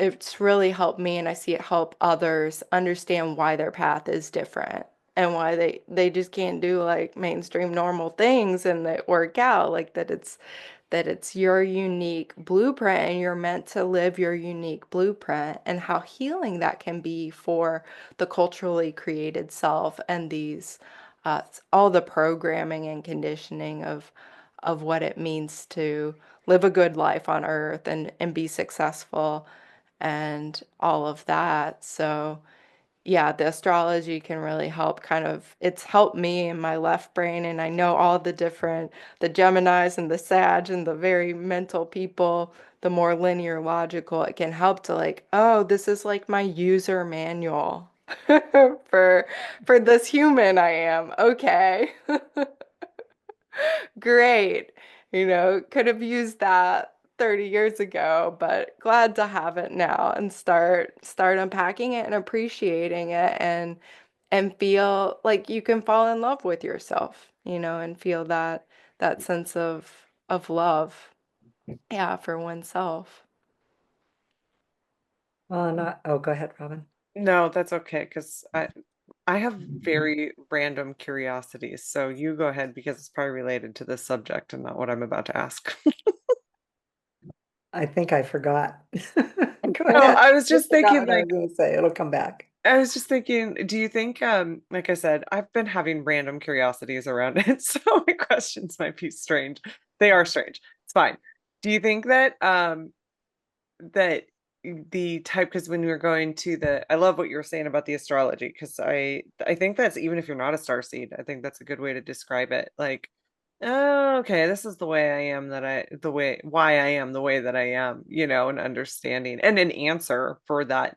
it's really helped me, and I see it help others understand why their path is different and why they just can't do like mainstream normal things and that work out, like that it's your unique blueprint and you're meant to live your unique blueprint, and how healing that can be for the culturally created self and these all the programming and conditioning of what it means to live a good life on earth and be successful and all of that. So yeah, the astrology can really help it's helped me in my left brain, and I know all the Geminis and the Sag and the very mental people, the more linear logical, it can help to like, oh, this is like my user manual for this human I am. Okay. Great. Could have used that 30 years ago, but glad to have it now and start unpacking it and appreciating it and feel like you can fall in love with yourself, and feel that sense of love, yeah, for oneself. Well, not, oh, go ahead, Robin. No, that's okay because I have very random curiosities. So you go ahead because it's probably related to this subject and not what I'm about to ask. I think I forgot. Go No, ahead. I was I just forgot thinking what I was like going to say. It'll come back. I was just thinking, do you think like I said, I've been having random curiosities around it, so my questions might be strange. They are strange. It's fine. Do you think that that the type, because when we were going to the, I love what you were saying about the astrology because I think that's, even if you're not a star seed, I think that's a good way to describe it. Like, oh, okay, this is the way I am, that I the way why I am the way that I am, and understanding and an answer for that,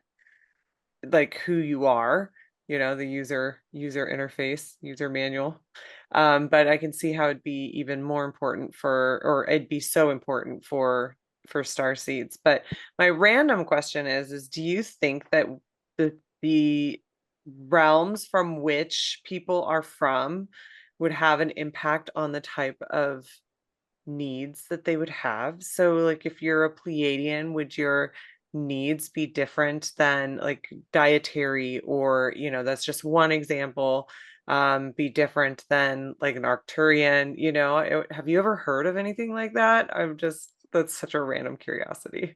like who you are, the user interface, user manual. But I can see how it'd be even more important or it'd be so important for star seeds. But my random question is do you think that the realms from which people are from would have an impact on the type of needs that they would have? So, like, if you're a Pleiadian, would your needs be different than like dietary, or, that's just one example, be different than like an Arcturian, have you ever heard of anything like that? That's such a random curiosity.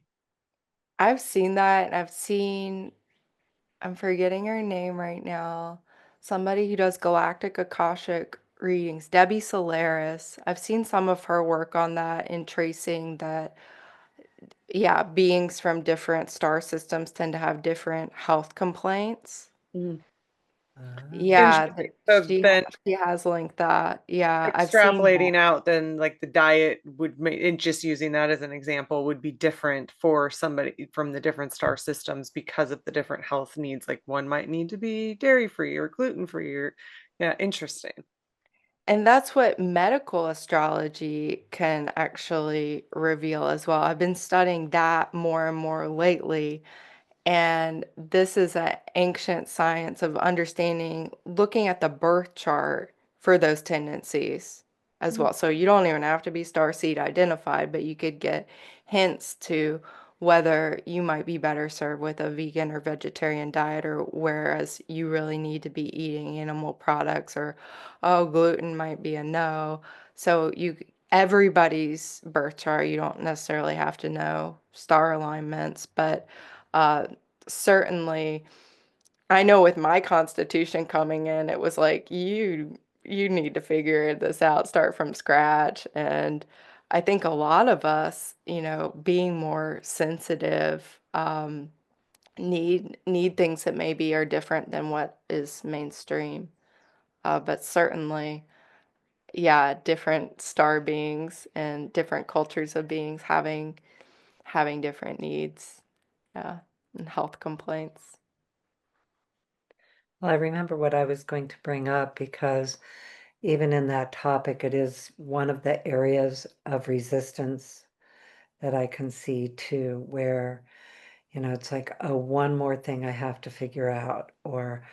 I've seen that, and I'm forgetting her name right now. Somebody who does Galactic Akashic readings, Debbie Solaris. I've seen some of her work on that in tracing that, yeah, beings from different star systems tend to have different health complaints. Mm. Ah. Yeah, Interesting. So she then she has linked that. Yeah, I've seen that. extrapolating out, then like the diet would make, and just using that as an example, would be different for somebody from the different star systems because of the different health needs. Like one might need to be dairy free or gluten free, or yeah, interesting. And that's what medical astrology can actually reveal as well. I've been studying that more and more lately. And this is an ancient science of understanding, looking at the birth chart for those tendencies as Mm. well. So you don't even have to be starseed identified, but you could get hints to whether you might be better served with a vegan or vegetarian diet, or whereas you really need to be eating animal products, or oh, gluten might be a no. So everybody's birth chart, you don't necessarily have to know star alignments, but uh, certainly I know with my constitution coming in, it was like you need to figure this out, start from scratch. And I think a lot of us, being more sensitive, need things that maybe are different than what is mainstream. But certainly, yeah, different star beings and different cultures of beings having different needs, yeah, and health complaints. Well, I remember what I was going to bring up because even in that topic, it is one of the areas of resistance that I can see too, where, it's like, oh, one more thing I have to figure out, or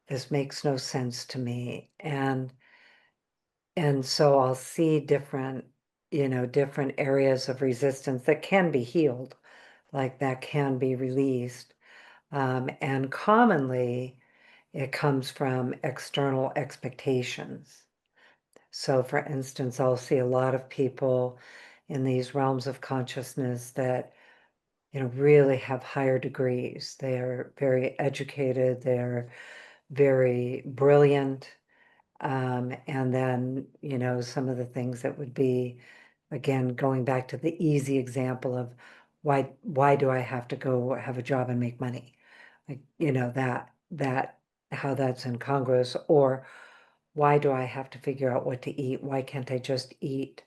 this makes no sense to me. And so I'll see different areas of resistance that can be healed, like that can be released. And commonly, it comes from external expectations. So, for instance, I'll see a lot of people in these realms of consciousness that, really have higher degrees. They are very educated, they're very brilliant. And then, some of the things that would be, again, going back to the easy example of why do I have to go have a job and make money? Like, that how that's incongruous, or why do I have to figure out what to eat? Why can't I just eat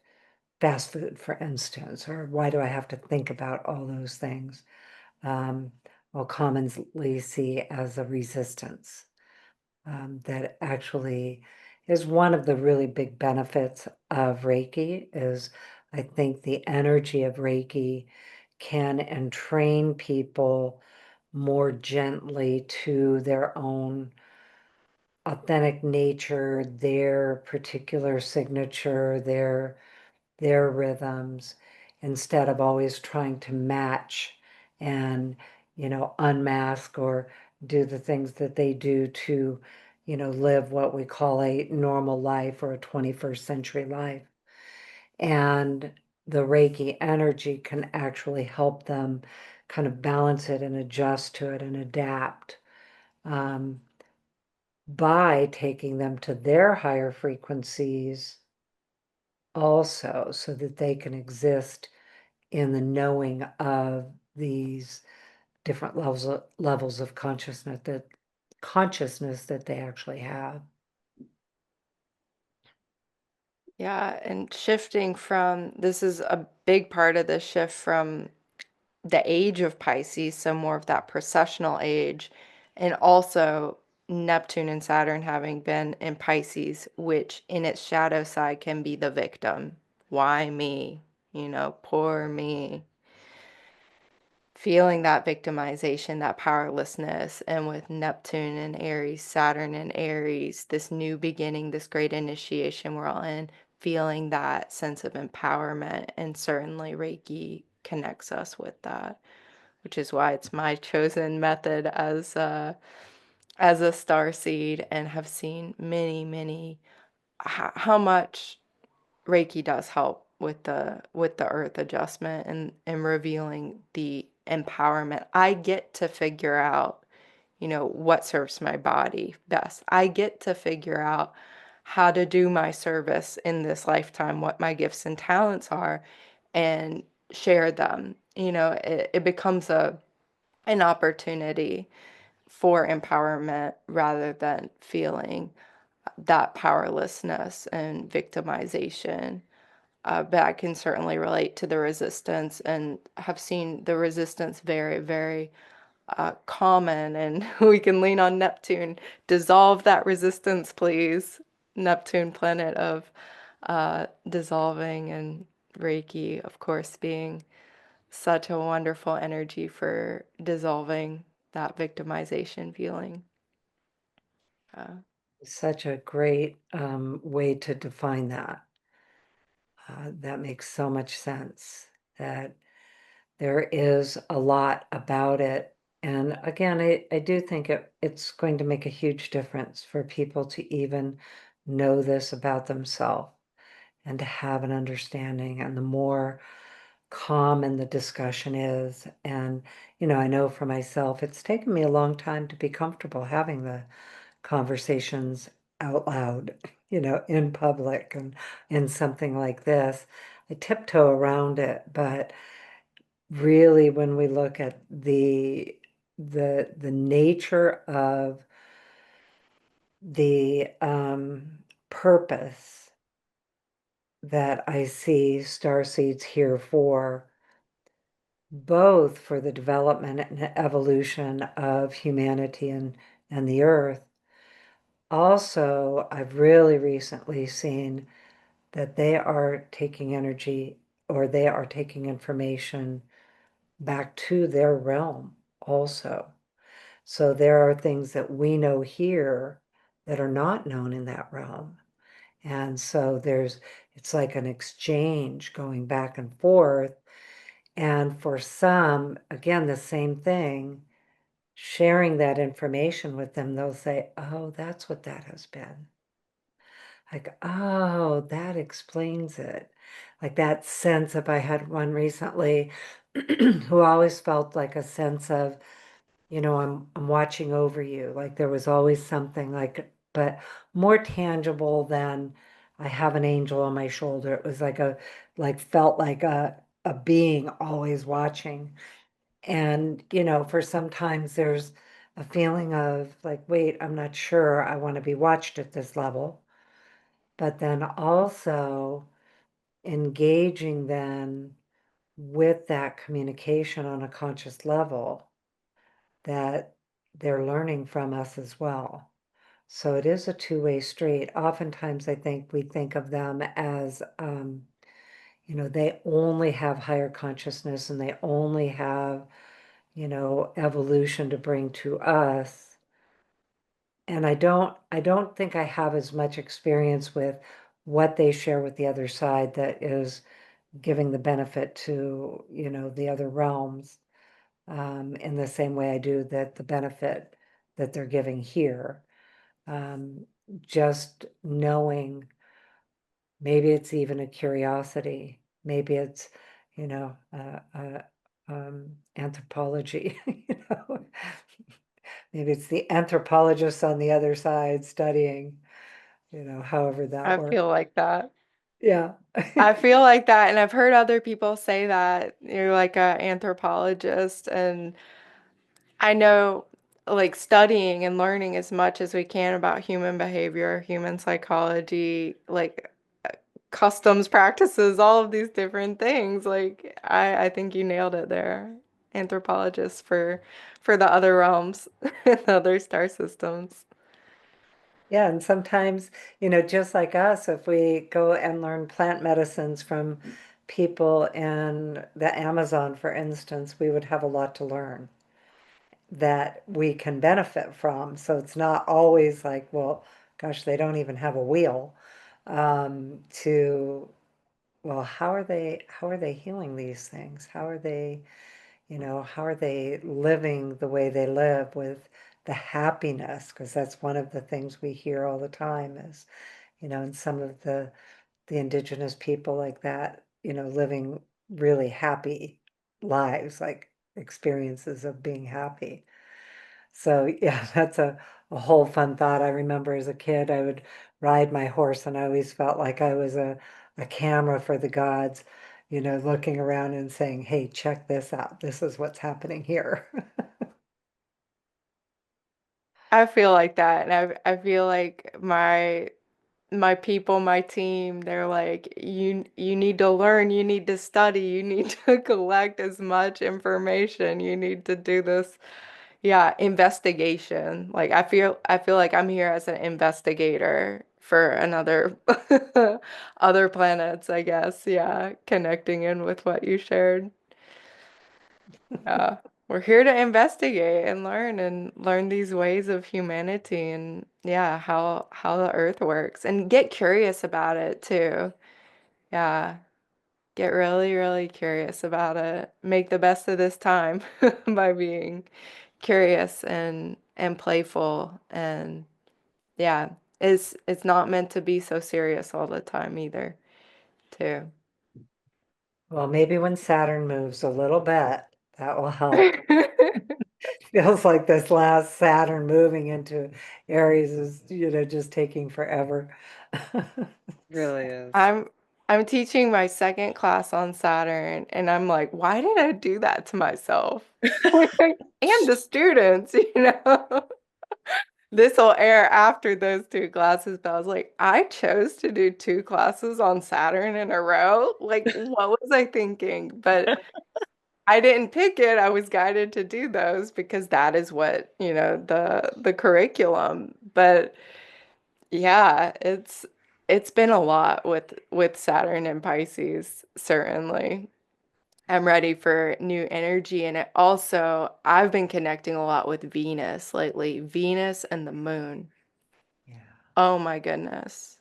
fast food, for instance? Or why do I have to think about all those things? Um, I'll commonly see as a resistance, that actually is one of the really big benefits of Reiki. Is I think the energy of Reiki can entrain people more gently to their own authentic nature, their particular signature, their rhythms, instead of always trying to match and, unmask or do the things that they do to, live what we call a normal life or a 21st century life. And the Reiki energy can actually help them kind of balance it and adjust to it and adapt, um, by taking them to their higher frequencies also, so that they can exist in the knowing of these different levels of consciousness that they actually have. Yeah, and shifting from this is a big part of the shift from the age of Pisces, so more of that processional age, and also Neptune and Saturn having been in Pisces, which in its shadow side can be the victim. Why me? Poor me. Feeling that victimization, that powerlessness, and with Neptune and Aries, Saturn and Aries, this new beginning, this great initiation we're all in, feeling that sense of empowerment. And certainly Reiki connects us with that, which is why it's my chosen method as a star seed, and have seen many how much Reiki does help with the earth adjustment, and revealing the empowerment. I get to figure out, what serves my body best. I get to figure out how to do my service in this lifetime, what my gifts and talents are, and share them. It becomes an opportunity for empowerment rather than feeling that powerlessness and victimization. But I can certainly relate to the resistance, and have seen the resistance very common. And we can lean on Neptune. Dissolve that resistance, please. Neptune, planet of dissolving, and Reiki, of course, being such a wonderful energy for dissolving that victimization feeling. Uh, Such a great way to define that. That makes so much sense. That there is a lot about it. And again, I do think it's going to make a huge difference for people to even know this about themselves and to have an understanding. And the more calm the discussion is, and I know for myself, it's taken me a long time to be comfortable having the conversations out loud, in public and in something like this. I tiptoe around it, but really when we look at the nature of the purpose that I see star seeds here for, both for the development and evolution of humanity and the earth. Also, I've really recently seen that they are taking energy, or they are taking information back to their realm also. So there are things that we know here that are not known in that realm. And so it's like an exchange going back and forth. And for some, again, the same thing, sharing that information with them, they'll say, oh, that's what that has been. Like, oh, that explains it. Like that sense of, I had one recently who always felt like a sense of, I'm watching over you. Like there was always something like, but more tangible than I have an angel on my shoulder. It was like felt like a being always watching. And, for sometimes there's a feeling of like, wait, I'm not sure I want to be watched at this level. But then also engaging then with that communication on a conscious level, that they're learning from us as well. So it is a two-way street. Oftentimes, I think we think of them as, they only have higher consciousness and they only have, evolution to bring to us. And I don't think I have as much experience with what they share with the other side that is giving the benefit to, the other realms, in the same way I do that the benefit that they're giving here. Um, just knowing, maybe it's even a curiosity, maybe it's, anthropology, maybe it's the anthropologists on the other side studying, however that I works. feel like that. Yeah. I feel like that, and I've heard other people say that you're like a anthropologist, and I know like studying and learning as much as we can about human behavior, human psychology, like customs, practices, all of these different things. Like I think you nailed it there. Anthropologist for the other realms, the other star systems. Yeah, and sometimes, just like us, if we go and learn plant medicines from people in the Amazon, for instance, we would have a lot to learn that we can benefit from. So it's not always like, well, gosh, they don't even have a wheel, to, well, how are they healing these things? How are they living the way they live with the happiness? Because that's one of the things we hear all the time is, and some of the indigenous people like that, living really happy lives, like experiences of being happy. So yeah, that's a whole fun thought. I remember as a kid, I would ride my horse and I always felt like I was a camera for the gods, looking around and saying, hey, check this out. This is what's happening here. I feel like that, and I feel like my people, my team, they're like, you need to learn, you need to study, you need to collect as much information, you need to do this, yeah, investigation. Like I feel like I'm here as an investigator for another other planets, I guess. Yeah, connecting in with what you shared. Yeah. We're here to investigate and learn these ways of humanity and yeah, how the earth works and get curious about it too. Yeah. Get really, really curious about it. Make the best of this time by being curious and playful and yeah, it's not meant to be so serious all the time either, too. Well, maybe when Saturn moves a little bit, that will help. Feels like this last Saturn moving into Aries is, just taking forever. Really is. I'm I'm teaching my second class on Saturn and I'm like, why did I do that to myself? And the students, you know. This will air after those two classes, but I was like, I chose to do two classes on Saturn in a row. Like, what was I thinking? But I didn't pick it. I was guided to do those because that is what, the curriculum. But yeah, it's been a lot with Saturn and Pisces, certainly. I'm ready for new energy. And it also, I've been connecting a lot with Venus lately, Venus and the moon. Yeah. Oh my goodness.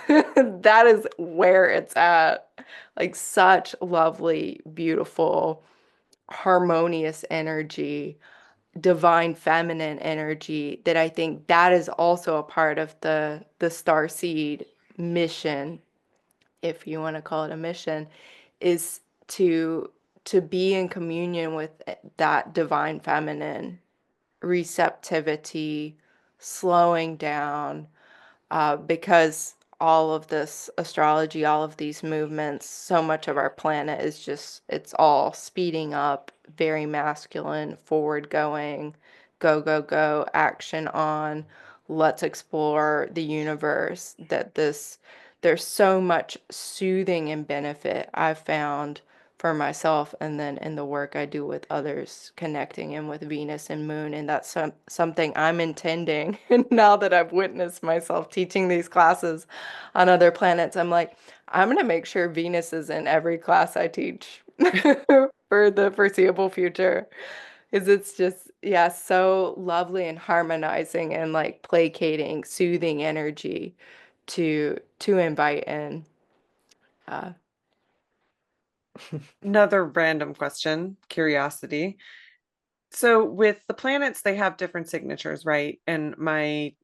That is where it's at. Like such lovely, beautiful, harmonious energy, divine feminine energy that I think that is also a part of the star seed mission, if you want to call it a mission, is to to be in communion with that divine feminine receptivity, slowing down, because all of this astrology, all of these movements, so much of our planet is just, it's all speeding up, very masculine, forward going, go, go, go, action on, let's explore the universe. There's so much soothing and benefit I've found for myself and then in the work I do with others, connecting in with Venus and Moon. And that's something I'm intending. And now that I've witnessed myself teaching these classes on other planets, I'm like, I'm going to make sure Venus is in every class I teach for the foreseeable future. Because it's just, yeah, so lovely and harmonizing and like placating, soothing energy to invite in. Uh, Another random question, curiosity. So with the planets, they have different signatures, right? And my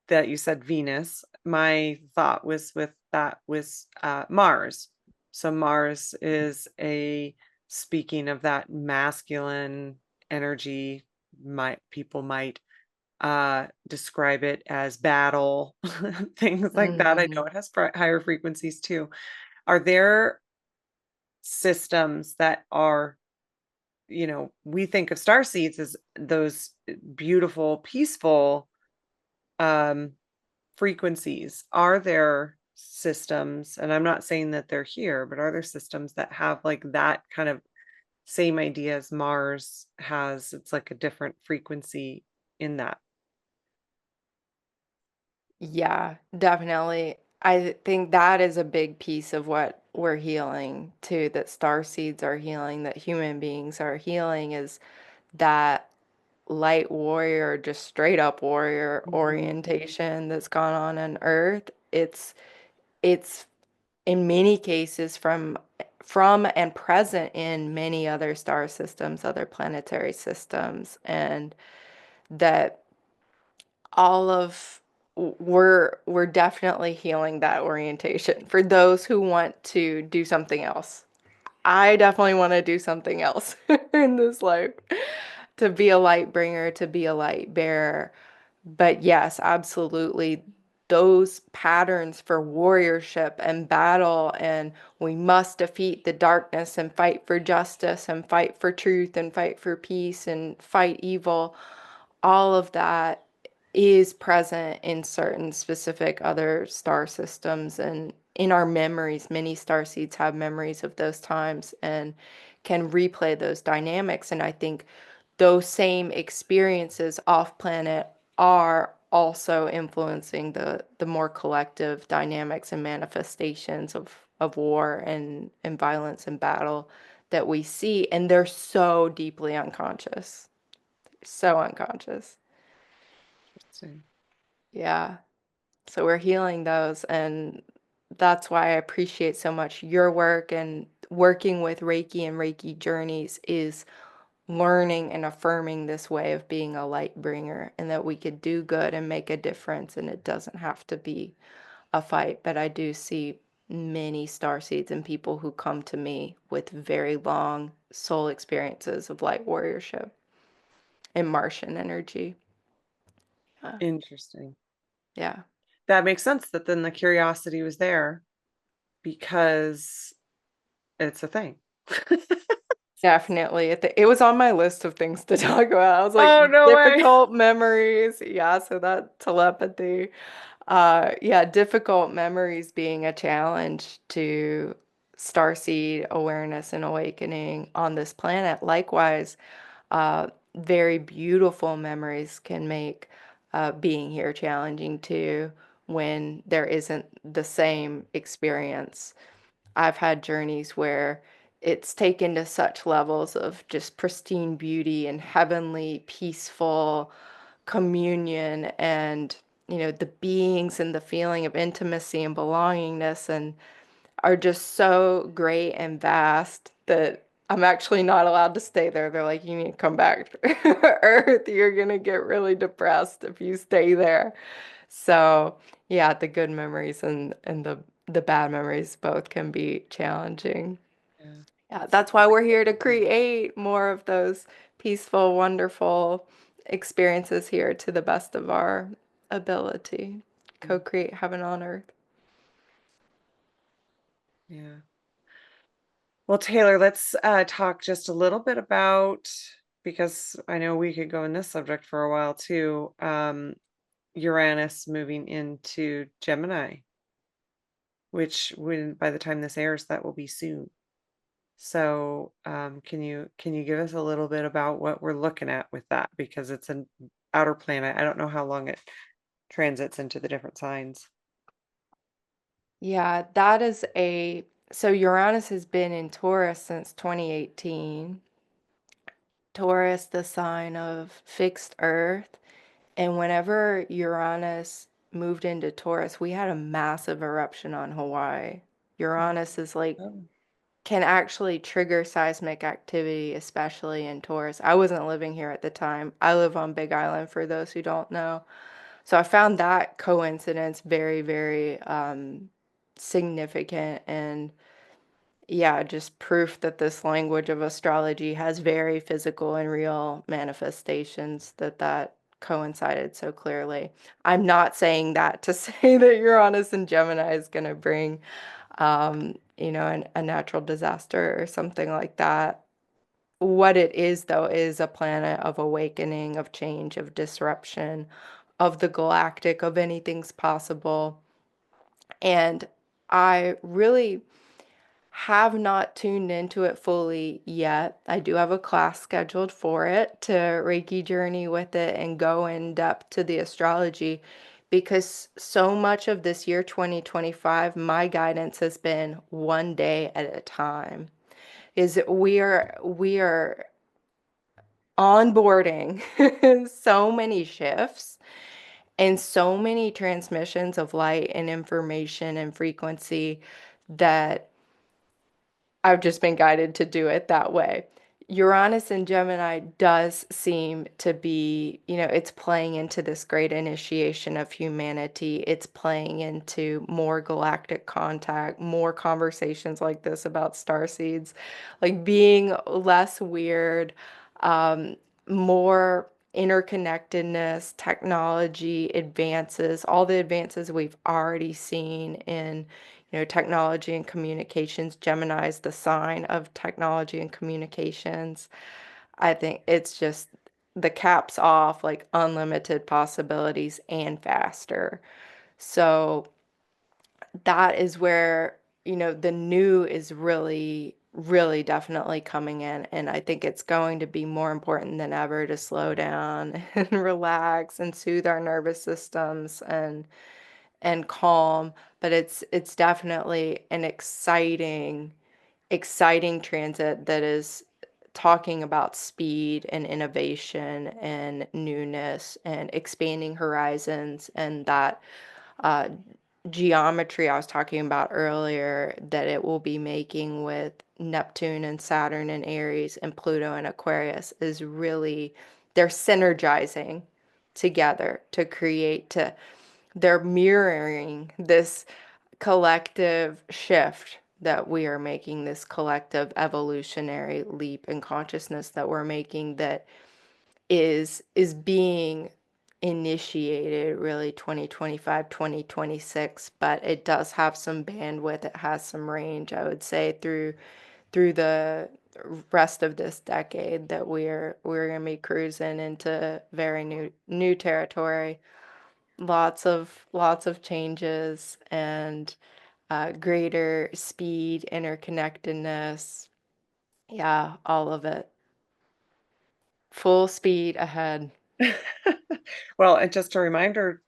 that you said Venus, my thought was with that was Mars. So Mars is a speaking of that masculine energy. People might describe it as battle, things like that. I know mhm. it has higher frequencies too. Are there systems that are, we think of star seeds as those beautiful, peaceful um, frequencies. Are there systems, and I'm not saying that they're here, but are there systems that have like that kind of same idea as Mars has? It's like a different frequency in that. Yeah, definitely. I think that is a big piece of what we're healing too, that star seeds are healing, that human beings are healing, is that light warrior, just straight up warrior Mhm. orientation that's gone on Earth. It's in many cases from and present in many other star systems, other planetary systems, and that all of we're definitely healing that orientation for those who want to do something else. I definitely want to do something else in this life, to be a light bringer, to be a light bearer. But yes, absolutely, those patterns for warriorship and battle, and we must defeat the darkness and fight for justice and fight for truth and fight for peace and fight evil, all of that is present in certain specific other star systems and in our memories. Many star seeds have memories of those times and can replay those dynamics. And I think those same experiences off planet are also influencing the more collective dynamics and manifestations of war and violence and battle that we see. And they're so deeply unconscious, so unconscious. Interesting. Yeah. So we're healing those, and that's why I appreciate so much your work and working with Reiki and Reiki journeys is learning and affirming this way of being a light bringer, and that we could do good and make a difference, and it doesn't have to be a fight. But I do see many star seeds and people who come to me with very long soul experiences of light warriorship and Martian energy. Interesting. Yeah, That makes sense that then the curiosity was there because it's a thing. definitely. It was on my list of things to talk about. I was like, Oh, no way. difficult memories. Yeah, so that telepathy. Yeah, difficult memories being a challenge to starseed awareness and awakening on this planet. Likewise, very beautiful memories can make being here challenging too when there isn't the same experience. I've had journeys where it's taken to such levels of just pristine beauty and heavenly, peaceful communion, and the beings and the feeling of intimacy and belongingness, and are just so great and vast that I'm actually not allowed to stay there. They're like, you need to come back to Earth. You're gonna get really depressed if you stay there. So yeah, the good memories and the bad memories both can be challenging. Yeah. Yeah, that's why we're here to create more of those peaceful, wonderful experiences here to the best of our ability. Co-create heaven on earth. Yeah. Well, Taylor, let's talk just a little bit about, because I know we could go in this subject for a while too, Uranus moving into Gemini, which by the time this airs, that will be soon. So, can you give us a little bit about what we're looking at with that? Because it's an outer planet. I don't know how long it transits into the different signs. Yeah, so Uranus has been in Taurus since 2018. Taurus, the sign of fixed earth. And whenever Uranus moved into Taurus, we had a massive eruption on Hawaii. Uranus is like, Oh, can actually trigger seismic activity, especially in Taurus. I wasn't living here at the time. I live on Big Island, for those who don't know. So I found that coincidence very, very significant, and yeah, just proof that this language of astrology has very physical and real manifestations, that coincided so clearly. I'm not saying that to say that Uranus and Gemini is going to bring, a natural disaster or something like that. What it is, though, is a planet of awakening, of change, of disruption, of the galactic, of anything's possible. And I really have not tuned into it fully yet. I do have a class scheduled for it to Reiki journey with it and go in depth to the astrology, because so much of this year 2025, my guidance has been one day at a time. Is we are onboarding so many shifts and so many transmissions of light and information and frequency that I've just been guided to do it that way. Uranus and Gemini does seem to be, it's playing into this great initiation of humanity. It's playing into more galactic contact, more conversations like this about star seeds, like being less weird, um, more interconnectedness, technology advances, all the advances we've already seen in technology and communications. Gemini is the sign of technology and communications. I think it's just the caps off, like unlimited possibilities and faster. So that is where, the new is really, really definitely coming in. And I think it's going to be more important than ever to slow down and relax and soothe our nervous systems and calm. But it's definitely an exciting transit that is talking about speed and innovation and newness and expanding horizons, and that uh, geometry I was talking about earlier that it will be making with Neptune and Saturn and Aries and Pluto and Aquarius is really, they're synergizing together to create, to, they're mirroring this collective shift that we are making, this collective evolutionary leap in consciousness that we're making, that is being initiated really 2025, 2026, but it does have some bandwidth, it has some range, I would say, through the rest of this decade, that we're going to be cruising into very new territory. Lots of changes and greater speed, interconnectedness. Yeah, all of it. Full speed ahead. Well, and just a reminder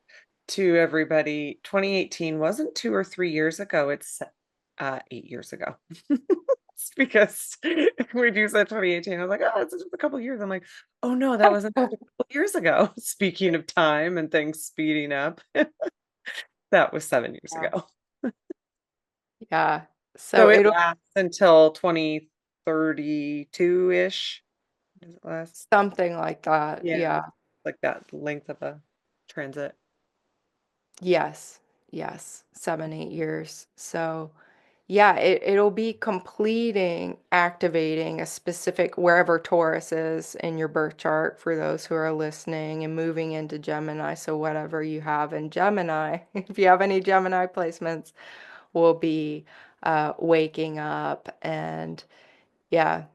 to everybody, 2018 wasn't 2 or 3 years ago. It's 8 years ago. It's because when you said 2018, I was like, oh, it's just a couple years. I'm like, oh no, that wasn't a couple years ago. Speaking of time and things speeding up, that was 7 years Yeah. ago. Yeah. So So it it'll lasts until 2032-ish. Does it last? something like that. Yeah, Yeah. like that length of a transit. Yes. Yes. 7, 8 years. So yeah, it'll be completing, activating a specific wherever Taurus is in your birth chart for those who are listening, and moving into Gemini. So whatever you have in Gemini, if you have any Gemini placements, will be waking up. And yeah,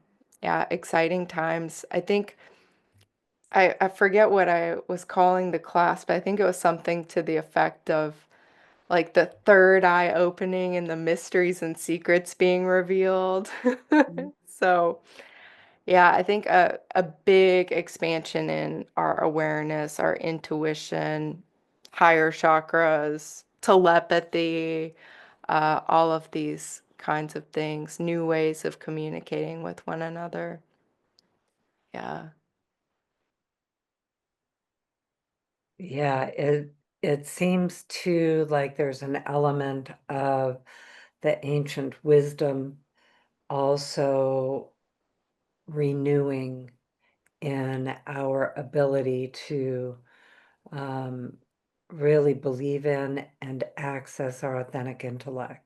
yeah, exciting times. I think I forget what I was calling the class, but I think it was something to the effect of like the third eye opening and the mysteries and secrets being revealed. Mhm. So, yeah, I think a big expansion in our awareness, our intuition, higher chakras, telepathy, all of these kinds of things, new ways of communicating with one another. Yeah. Yeah, it seems too like there's an element of the ancient wisdom also renewing in our ability to um, really believe in and access our authentic intellect,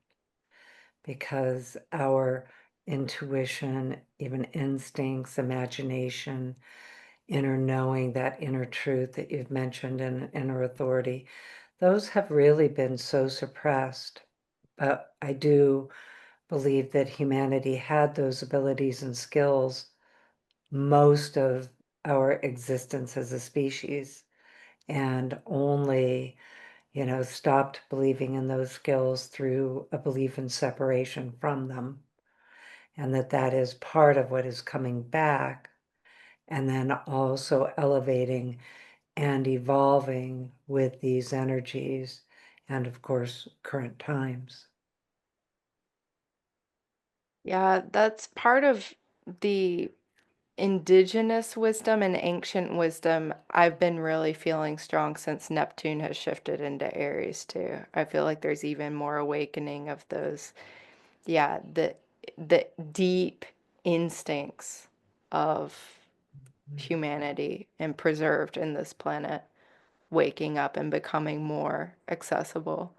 because our intuition, even instincts, imagination, inner knowing, that inner truth that you've mentioned, and inner authority, those have really been so suppressed. But I do believe that humanity had those abilities and skills most of our existence as a species, and only, stopped believing in those skills through a belief in separation from them. And that is part of what is coming back, and then also elevating and evolving with these energies and, of course, current times. Yeah, that's part of the indigenous wisdom and ancient wisdom. I've been really feeling strong since Neptune has shifted into Aries too. I feel like there's even more awakening of those, yeah, the deep instincts of humanity and preserved in this planet, waking up and becoming more accessible.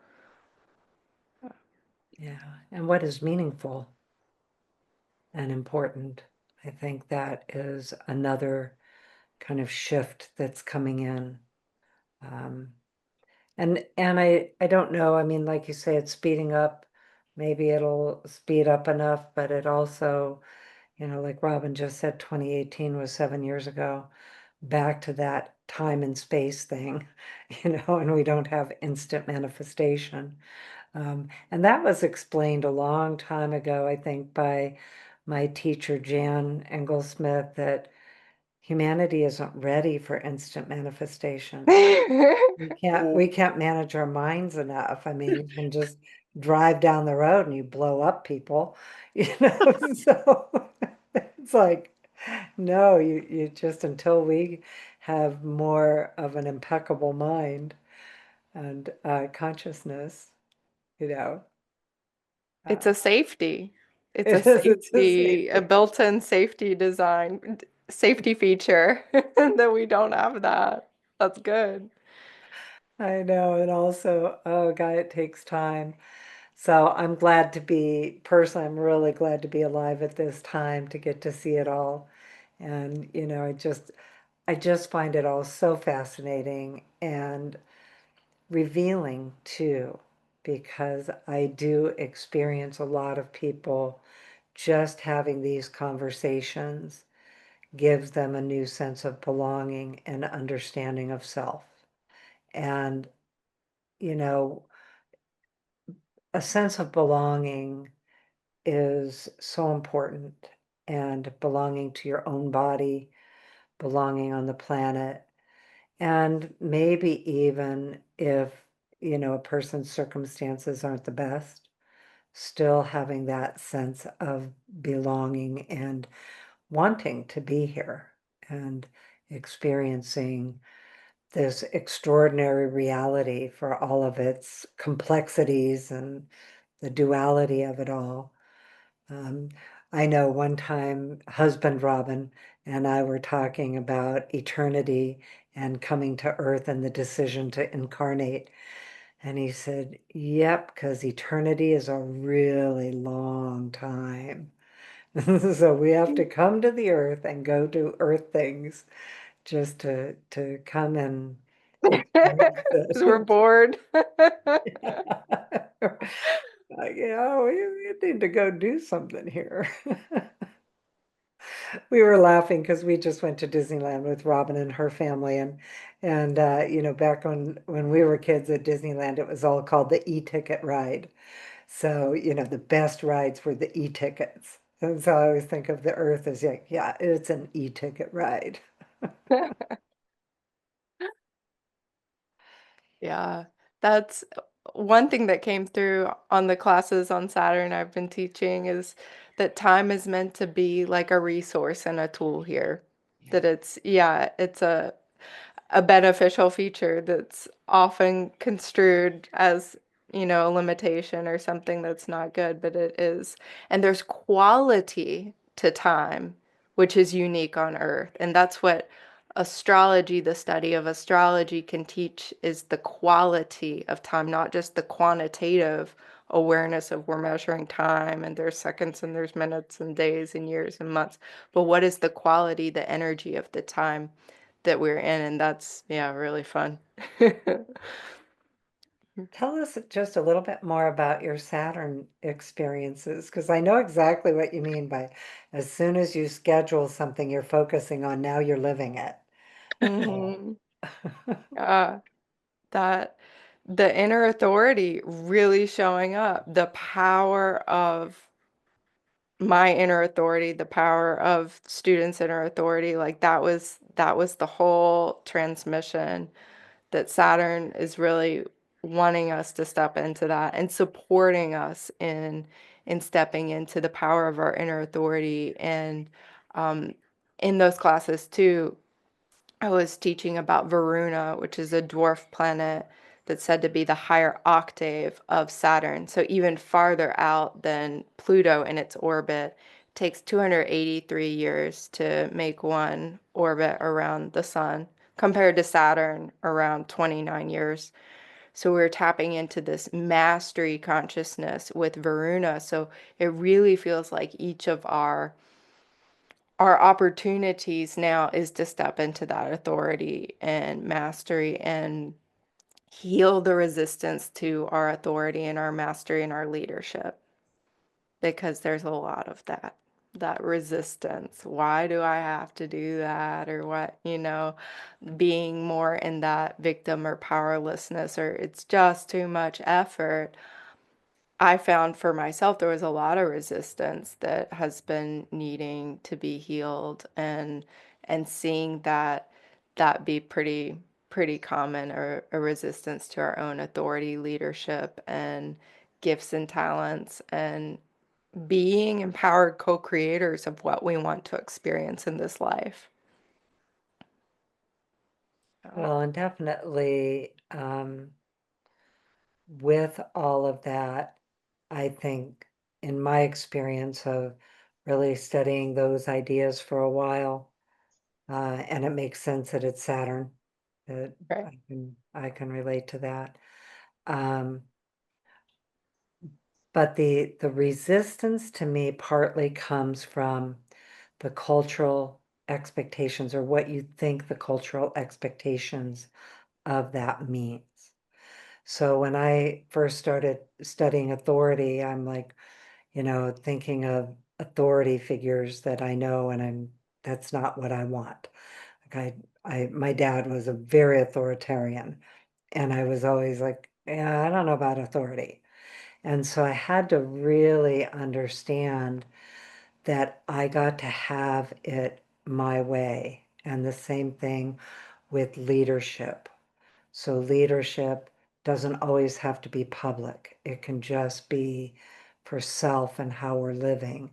Yeah. And what is meaningful and important? I think that is another kind of shift that's coming in. Um, and I don't know. I mean, like you say, it's speeding up. Maybe it'll speed up enough, but it also, like Robin just said, 2018 was 7 years ago. Back to that time and space thing, and we don't have instant manifestation. And that was explained a long time ago, I think, by my teacher, Jan Englesmith, that humanity isn't ready for instant manifestation. We can't Oh, we can't manage our minds enough. I mean, you can just drive down the road and you blow up people, so it's like, no, you just, until we have more of an impeccable mind and consciousness. you know. It's Uh, a safety. It's a it's a safety, a safety. built-in safety design, safety feature that we don't have that. That's good. I know, and also, oh God, it takes time. So I'm glad to be, personally, I'm really glad to be alive at this time to get to see it all. And, I just find it all so fascinating and revealing too, because I do experience a lot of people just having these conversations gives them a new sense of belonging and understanding of self. And, you know, a sense of belonging is so important, and belonging to your own body, belonging on the planet, and maybe even if, a person's circumstances aren't the best, still having that sense of belonging and wanting to be here and experiencing this extraordinary reality for all of its complexities and the duality of it all. Um, I know one time husband Robin and I were talking about eternity and coming to Earth and the decision to incarnate. And he said, yep, because eternity is a really long time. So we have to come to the Earth and go do Earth things just to come and experience 'Cause we're it. bored. Like, we need to go do something here. We were laughing because we just went to Disneyland with Robin and her family, and back when we were kids at Disneyland, it was all called the e-ticket ride. So, the best rides were the e-tickets. And so I always think of the Earth as like, yeah, it's an e-ticket ride. Yeah, that's one thing that came through on the classes on Saturn I've been teaching is that time is meant to be like a resource and a tool here. That it's, yeah, it's a beneficial feature that's often construed as, a limitation or something that's not good, but it is. And there's quality to time, which is unique on Earth. And that's what astrology, the study of astrology, can teach is the quality of time, not just the quantitative awareness of we're measuring time and there's seconds and there's minutes and days and years and months, but what is the quality, the energy of the time that we're in, and that's, yeah, really fun. Tell us just a little bit more about your Saturn experiences, because I know exactly what you mean by as soon as you schedule something you're focusing on, now you're living it. Mhm. Yeah, that the inner authority really showing up, the power of my inner authority, the power of students' inner authority, like that was the whole transmission that Saturn is really wanting us to step into that and supporting us in stepping into the power of our inner authority. And um, in those classes too, I was teaching about Varuna, which is a dwarf planet that's said to be the higher octave of Saturn. So even farther out than Pluto in its orbit. It takes 283 years to make one orbit around the sun, compared to Saturn around 29 years. So we're tapping into this mastery consciousness with Varuna. So it really feels like each of our opportunities now is to step into that authority and mastery and heal the resistance to our authority and our mastery and our leadership, because there's a lot of that resistance. Why do I have to do that? Or what, being more in that victim or powerlessness, or it's just too much effort. I found for myself there was a lot of resistance that has been needing to be healed, and seeing that be pretty common, or a resistance to our own authority, leadership, and gifts and talents, and being empowered co-creators of what we want to experience in this life. Well, and definitely, with all of that, I think in my experience of really studying those ideas for a while, and it makes sense that it's Saturn, that Right. I can relate to that. Um, but the resistance to me partly comes from the cultural expectations, or what you think the cultural expectations of that means. So when I first started studying authority, I'm like, thinking of authority figures that I know, and that's not what I want. Like my dad was a very authoritarian, and I was always like, yeah, I don't know about authority. And so I had to really understand that I got to have it my way. And the same thing with leadership. So leadership doesn't always have to be public. It can just be for self and how we're living.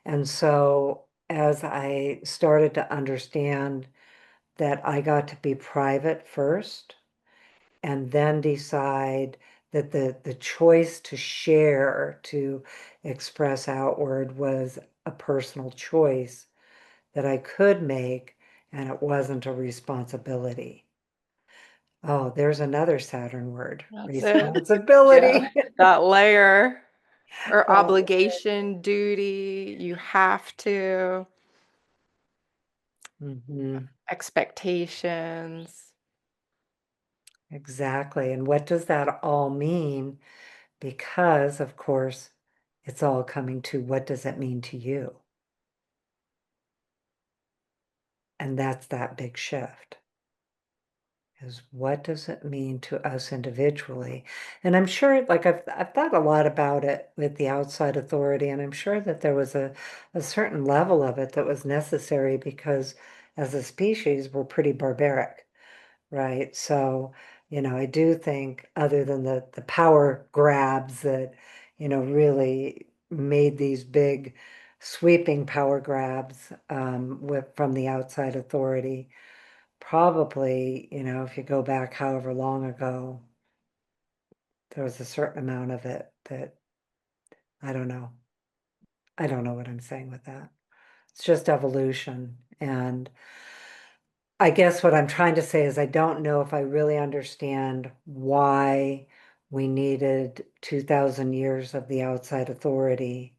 And so as I started to understand that I got to be private first and then decide that the choice to share, to express outward was a personal choice that I could make, and it wasn't a responsibility. Oh, there's another Saturn word, That's it. Yeah. responsibility. That layer or That's obligation, duty, you have to, Mhm. expectations. Exactly. And what does that all mean? Because, of course, it's all coming to what does it mean to you? And that's that big shift. Is what does it mean to us individually? And I'm sure, like I've thought a lot about it with the outside authority, and I'm sure that there was a certain level of it that was necessary because as a species, we're pretty barbaric, right? So, I do think other than the power grabs that, really made these big sweeping power grabs from the outside authority. Probably, if you go back however long ago, there was a certain amount of it that I don't know. I don't know what I'm saying with that. It's just evolution. And I guess what I'm trying to say is I don't know if I really understand why we needed 2000 years of the outside authority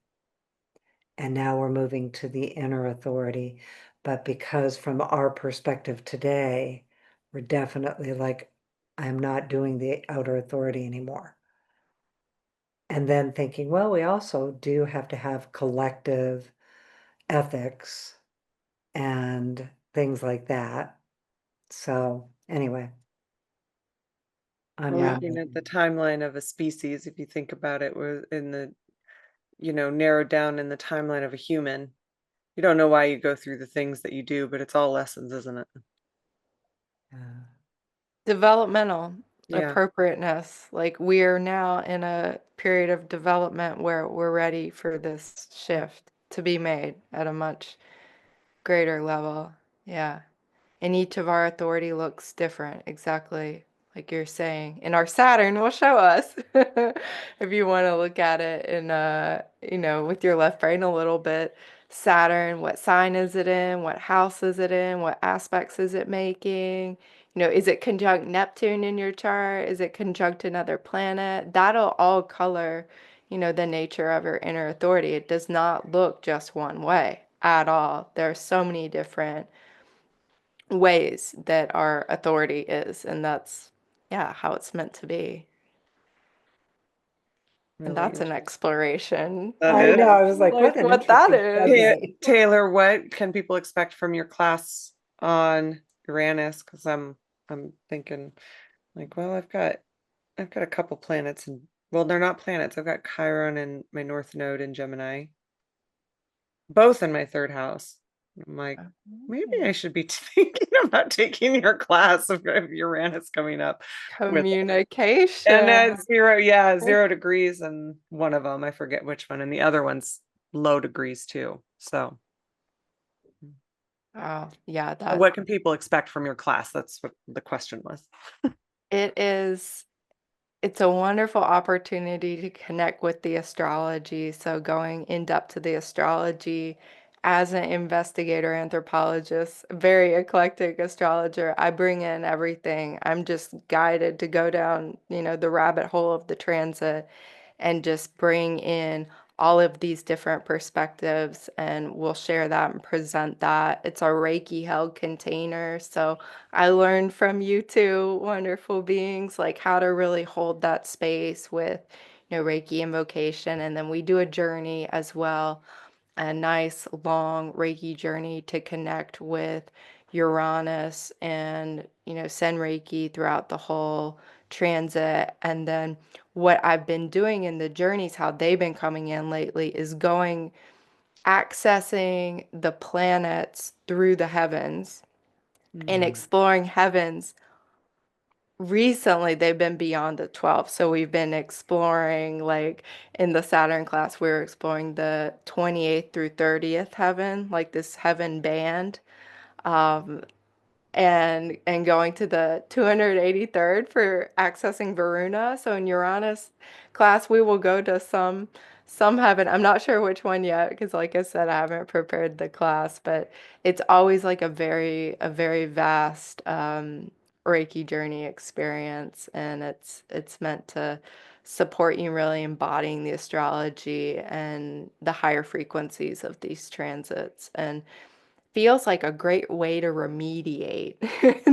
and now we're moving to the inner authority. But because from our perspective today, we're definitely like, I'm not doing the outer authority anymore. And then thinking, well, we also do have to have collective ethics and things like that. So, anyway, I'm We're Yeah. looking rambling. at the timeline of a species, if you think about it, we're in the, narrowed down in the timeline of a human. You don't know why you go through the things that you do, but it's all lessons, isn't it? Yeah. Developmental Yeah. appropriateness. Like we are now in a period of development where we're ready for this shift to be made at a much greater level. Yeah. And each of our authority looks different, exactly like you're saying. And our Saturn will show us if you want to look at it in with your left brain a little bit. Saturn, what sign is it in? What house is it in? What aspects is it making? Is it conjunct Neptune in your chart? Is it conjunct another planet? That'll all color, the nature of your inner authority. It does not look just one way at all. There are so many different ways that our authority is, and that's, yeah, how it's meant to be. And Really that's an interesting. exploration, That I is. know. I was like, what like an what that interesting is. segue. Taylor, what can people expect from your class on Uranus? Because I'm thinking like, well, I've got a couple planets and well, they're not planets. I've got Chiron and my North Node in Gemini, both in my third house. I'm like, maybe I should be thinking about taking your class of Uranus coming up with it. And Communication. zero, yeah, 0 degrees and one of them, I forget which one, and the other one's low degrees too. So Oh, yeah, what can people expect from your class? That's what the question was. it is It's a wonderful opportunity to connect with the astrology. So, going in depth to the astrology as an investigator anthropologist, very eclectic astrologer, I bring in everything. I'm just guided to go down, the rabbit hole of the transit and just bring in all of these different perspectives, and we'll share that and present that. It's a Reiki held container. So I learned from you two wonderful beings, like how to really hold that space with, Reiki invocation. And then we do a journey as well, a nice long Reiki journey to connect with Uranus and, send Reiki throughout the whole transit. And then what I've been doing in the journeys, how they've been coming in lately, is accessing the planets through the heavens and Mm, exploring heavens. Recently, they've been beyond the 12. So we've been exploring, like in the Saturn class, we are exploring the 28th through 30th heaven, like this heaven band. Um, and going to the 283rd for accessing Varuna. So in Uranus class, we will go to some heaven. I'm not sure which one yet because, like I said, I haven't prepared the class, but it's always like a very vast Reiki journey experience, and it's meant to support you really embodying the astrology and the higher frequencies of these transits. And feels like a great way to remediate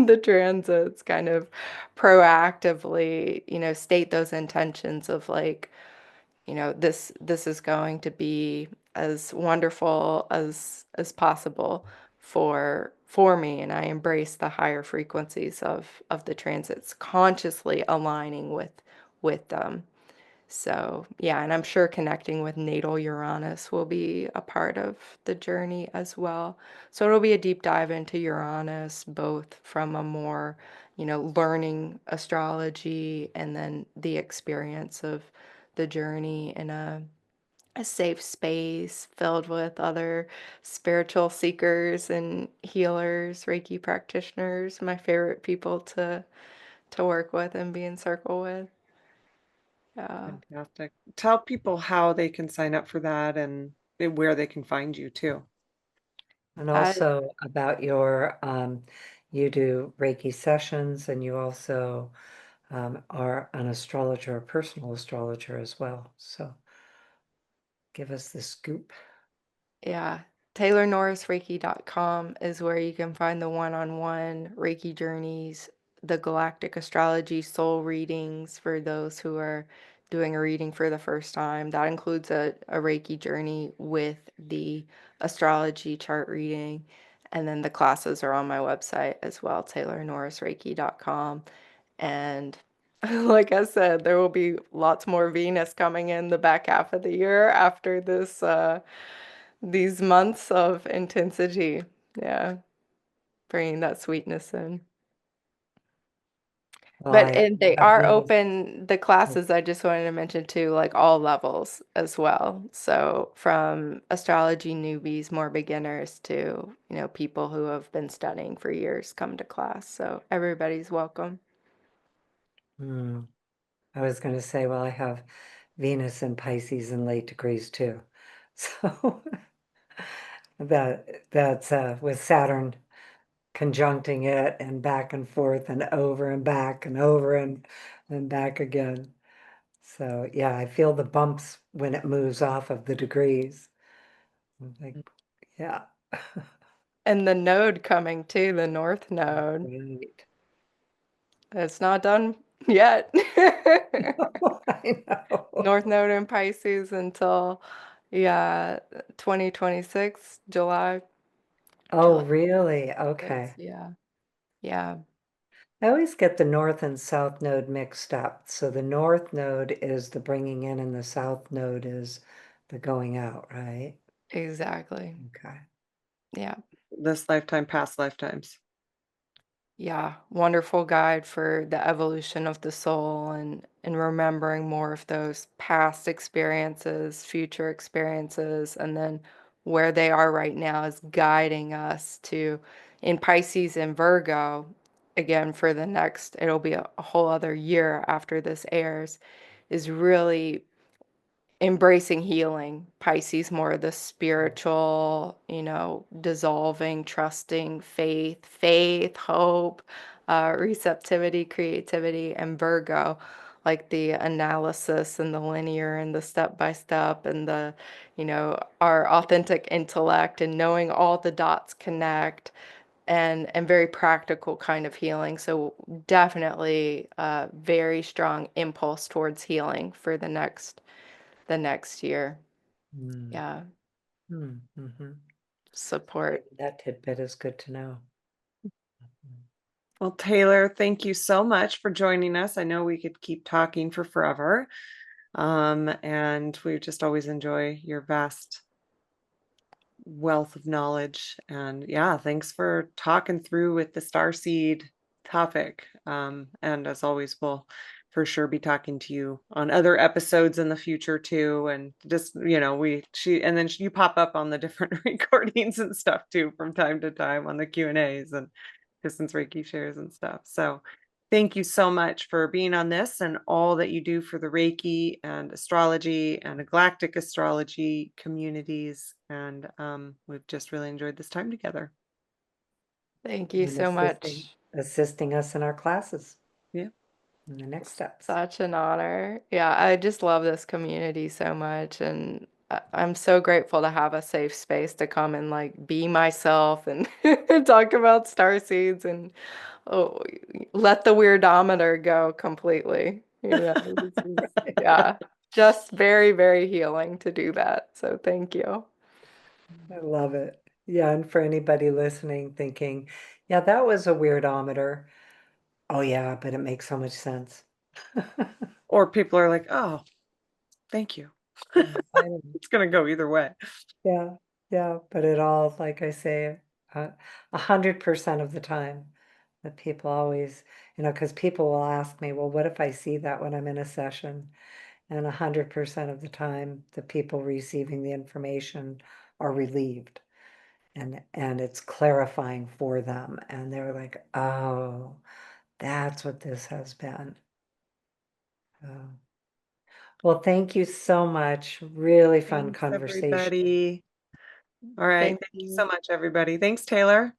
the transits, kind of proactively, state those intentions of like, this is going to be as wonderful as possible for me, and I embrace the higher frequencies of the transits, consciously aligning with them. So, yeah, and I'm sure connecting with natal Uranus will be a part of the journey as well. So it'll be a deep dive into Uranus, both from a more, learning astrology and then the experience of the journey in a safe space filled with other spiritual seekers and healers, Reiki practitioners, my favorite people to work with and be in circle with. Yeah. fantastic. Tell people how they can sign up for that and where they can find you too. And I also about your, you do Reiki sessions and you also are an astrologer, a personal astrologer as well. So give us the scoop. Yeah. TaylorNorrisReiki.com is where you can find the one-on-one Reiki journeys, the Galactic Astrology Soul Readings for those who are doing a reading for the first time. That includes a Reiki journey with the astrology chart reading. And then the classes are on my website as well, TaylorNorrisReiki.com. And like I said, there will be lots more Venus coming in the back half of the year after these months of intensity. Yeah, bringing that sweetness in. Well, But I and they have are Venus. open, the classes I just wanted to mention too, like all levels as well. So from astrology newbies, more beginners to, people who have been studying for years come to class. So everybody's welcome. Hmm. I was going to say, well, I have Venus and Pisces in late degrees too. So that's with Saturn conjuncting it and back and forth and over and back and over and back again. So yeah, I feel the bumps when it moves off of the degrees. I'm like, yeah. And the node coming too, the north node. Right. It's not done yet. I know. North Node in Pisces until, yeah, 2026, Oh, July really? 6th. Okay. Yeah. Yeah. I always get the north and south node mixed up. So the north node is the bringing in and the south node is the going out, right? Exactly. Okay. Yeah. This lifetime, past lifetimes. Yeah. Wonderful guide for the evolution of the soul and remembering more of those past experiences, future experiences, and then where they are right now is guiding us to in Pisces and Virgo. again for the next, it'll be a whole other year after this airs, is really embracing healing. Pisces, more the spiritual, dissolving, trusting, faith, hope, receptivity, creativity, and Virgo, like the analysis and the linear and the step by step and our authentic intellect and knowing all the dots connect and very practical kind of healing. So definitely a very strong impulse towards healing for the next year. Mm. Yeah, Mm-hmm. support. That tidbit is good to know. Well, Taylor, thank you so much for joining us. I know we could keep talking for forever. And we just always enjoy your vast wealth of knowledge. And yeah, thanks for talking through with the starseed topic. And as always, we'll for sure be talking to you on other episodes in the future too. And just, you pop up on the different recordings and stuff too from time to time on the Q&As and distance Reiki shares and stuff. So thank you so much for being on this and all that you do for the Reiki and astrology and the Galactic Astrology communities. And we've just really enjoyed this time together. Thank you And so much. assisting us in our classes Yeah. in the next steps. Such an honor. Yeah, I just love this community so much, and I'm so grateful to have a safe space to come and like be myself and talk about star seeds and oh, let the weirdometer go completely. Yeah, just very, very healing to do that. So thank you. I love it. Yeah, and for anybody listening thinking, yeah, that was a weirdometer. Oh yeah, but it makes so much sense. Or people are like, oh, thank you. Yeah, I know. It's going to go either way. Yeah, yeah, but it all, like I say, 100% of the time, that people always, because people will ask me, well, what if I see that when I'm in a session? And 100% of the time, the people receiving the information are relieved, and it's clarifying for them, and they're like, oh, that's what this has been. Oh. Well, thank you so much. Really fun Thanks, conversation. everybody. All right. Thank Thank you so you. much, everybody. Thanks, Taylor.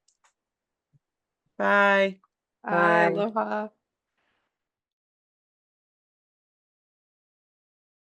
Bye. Bye, Bye. aloha.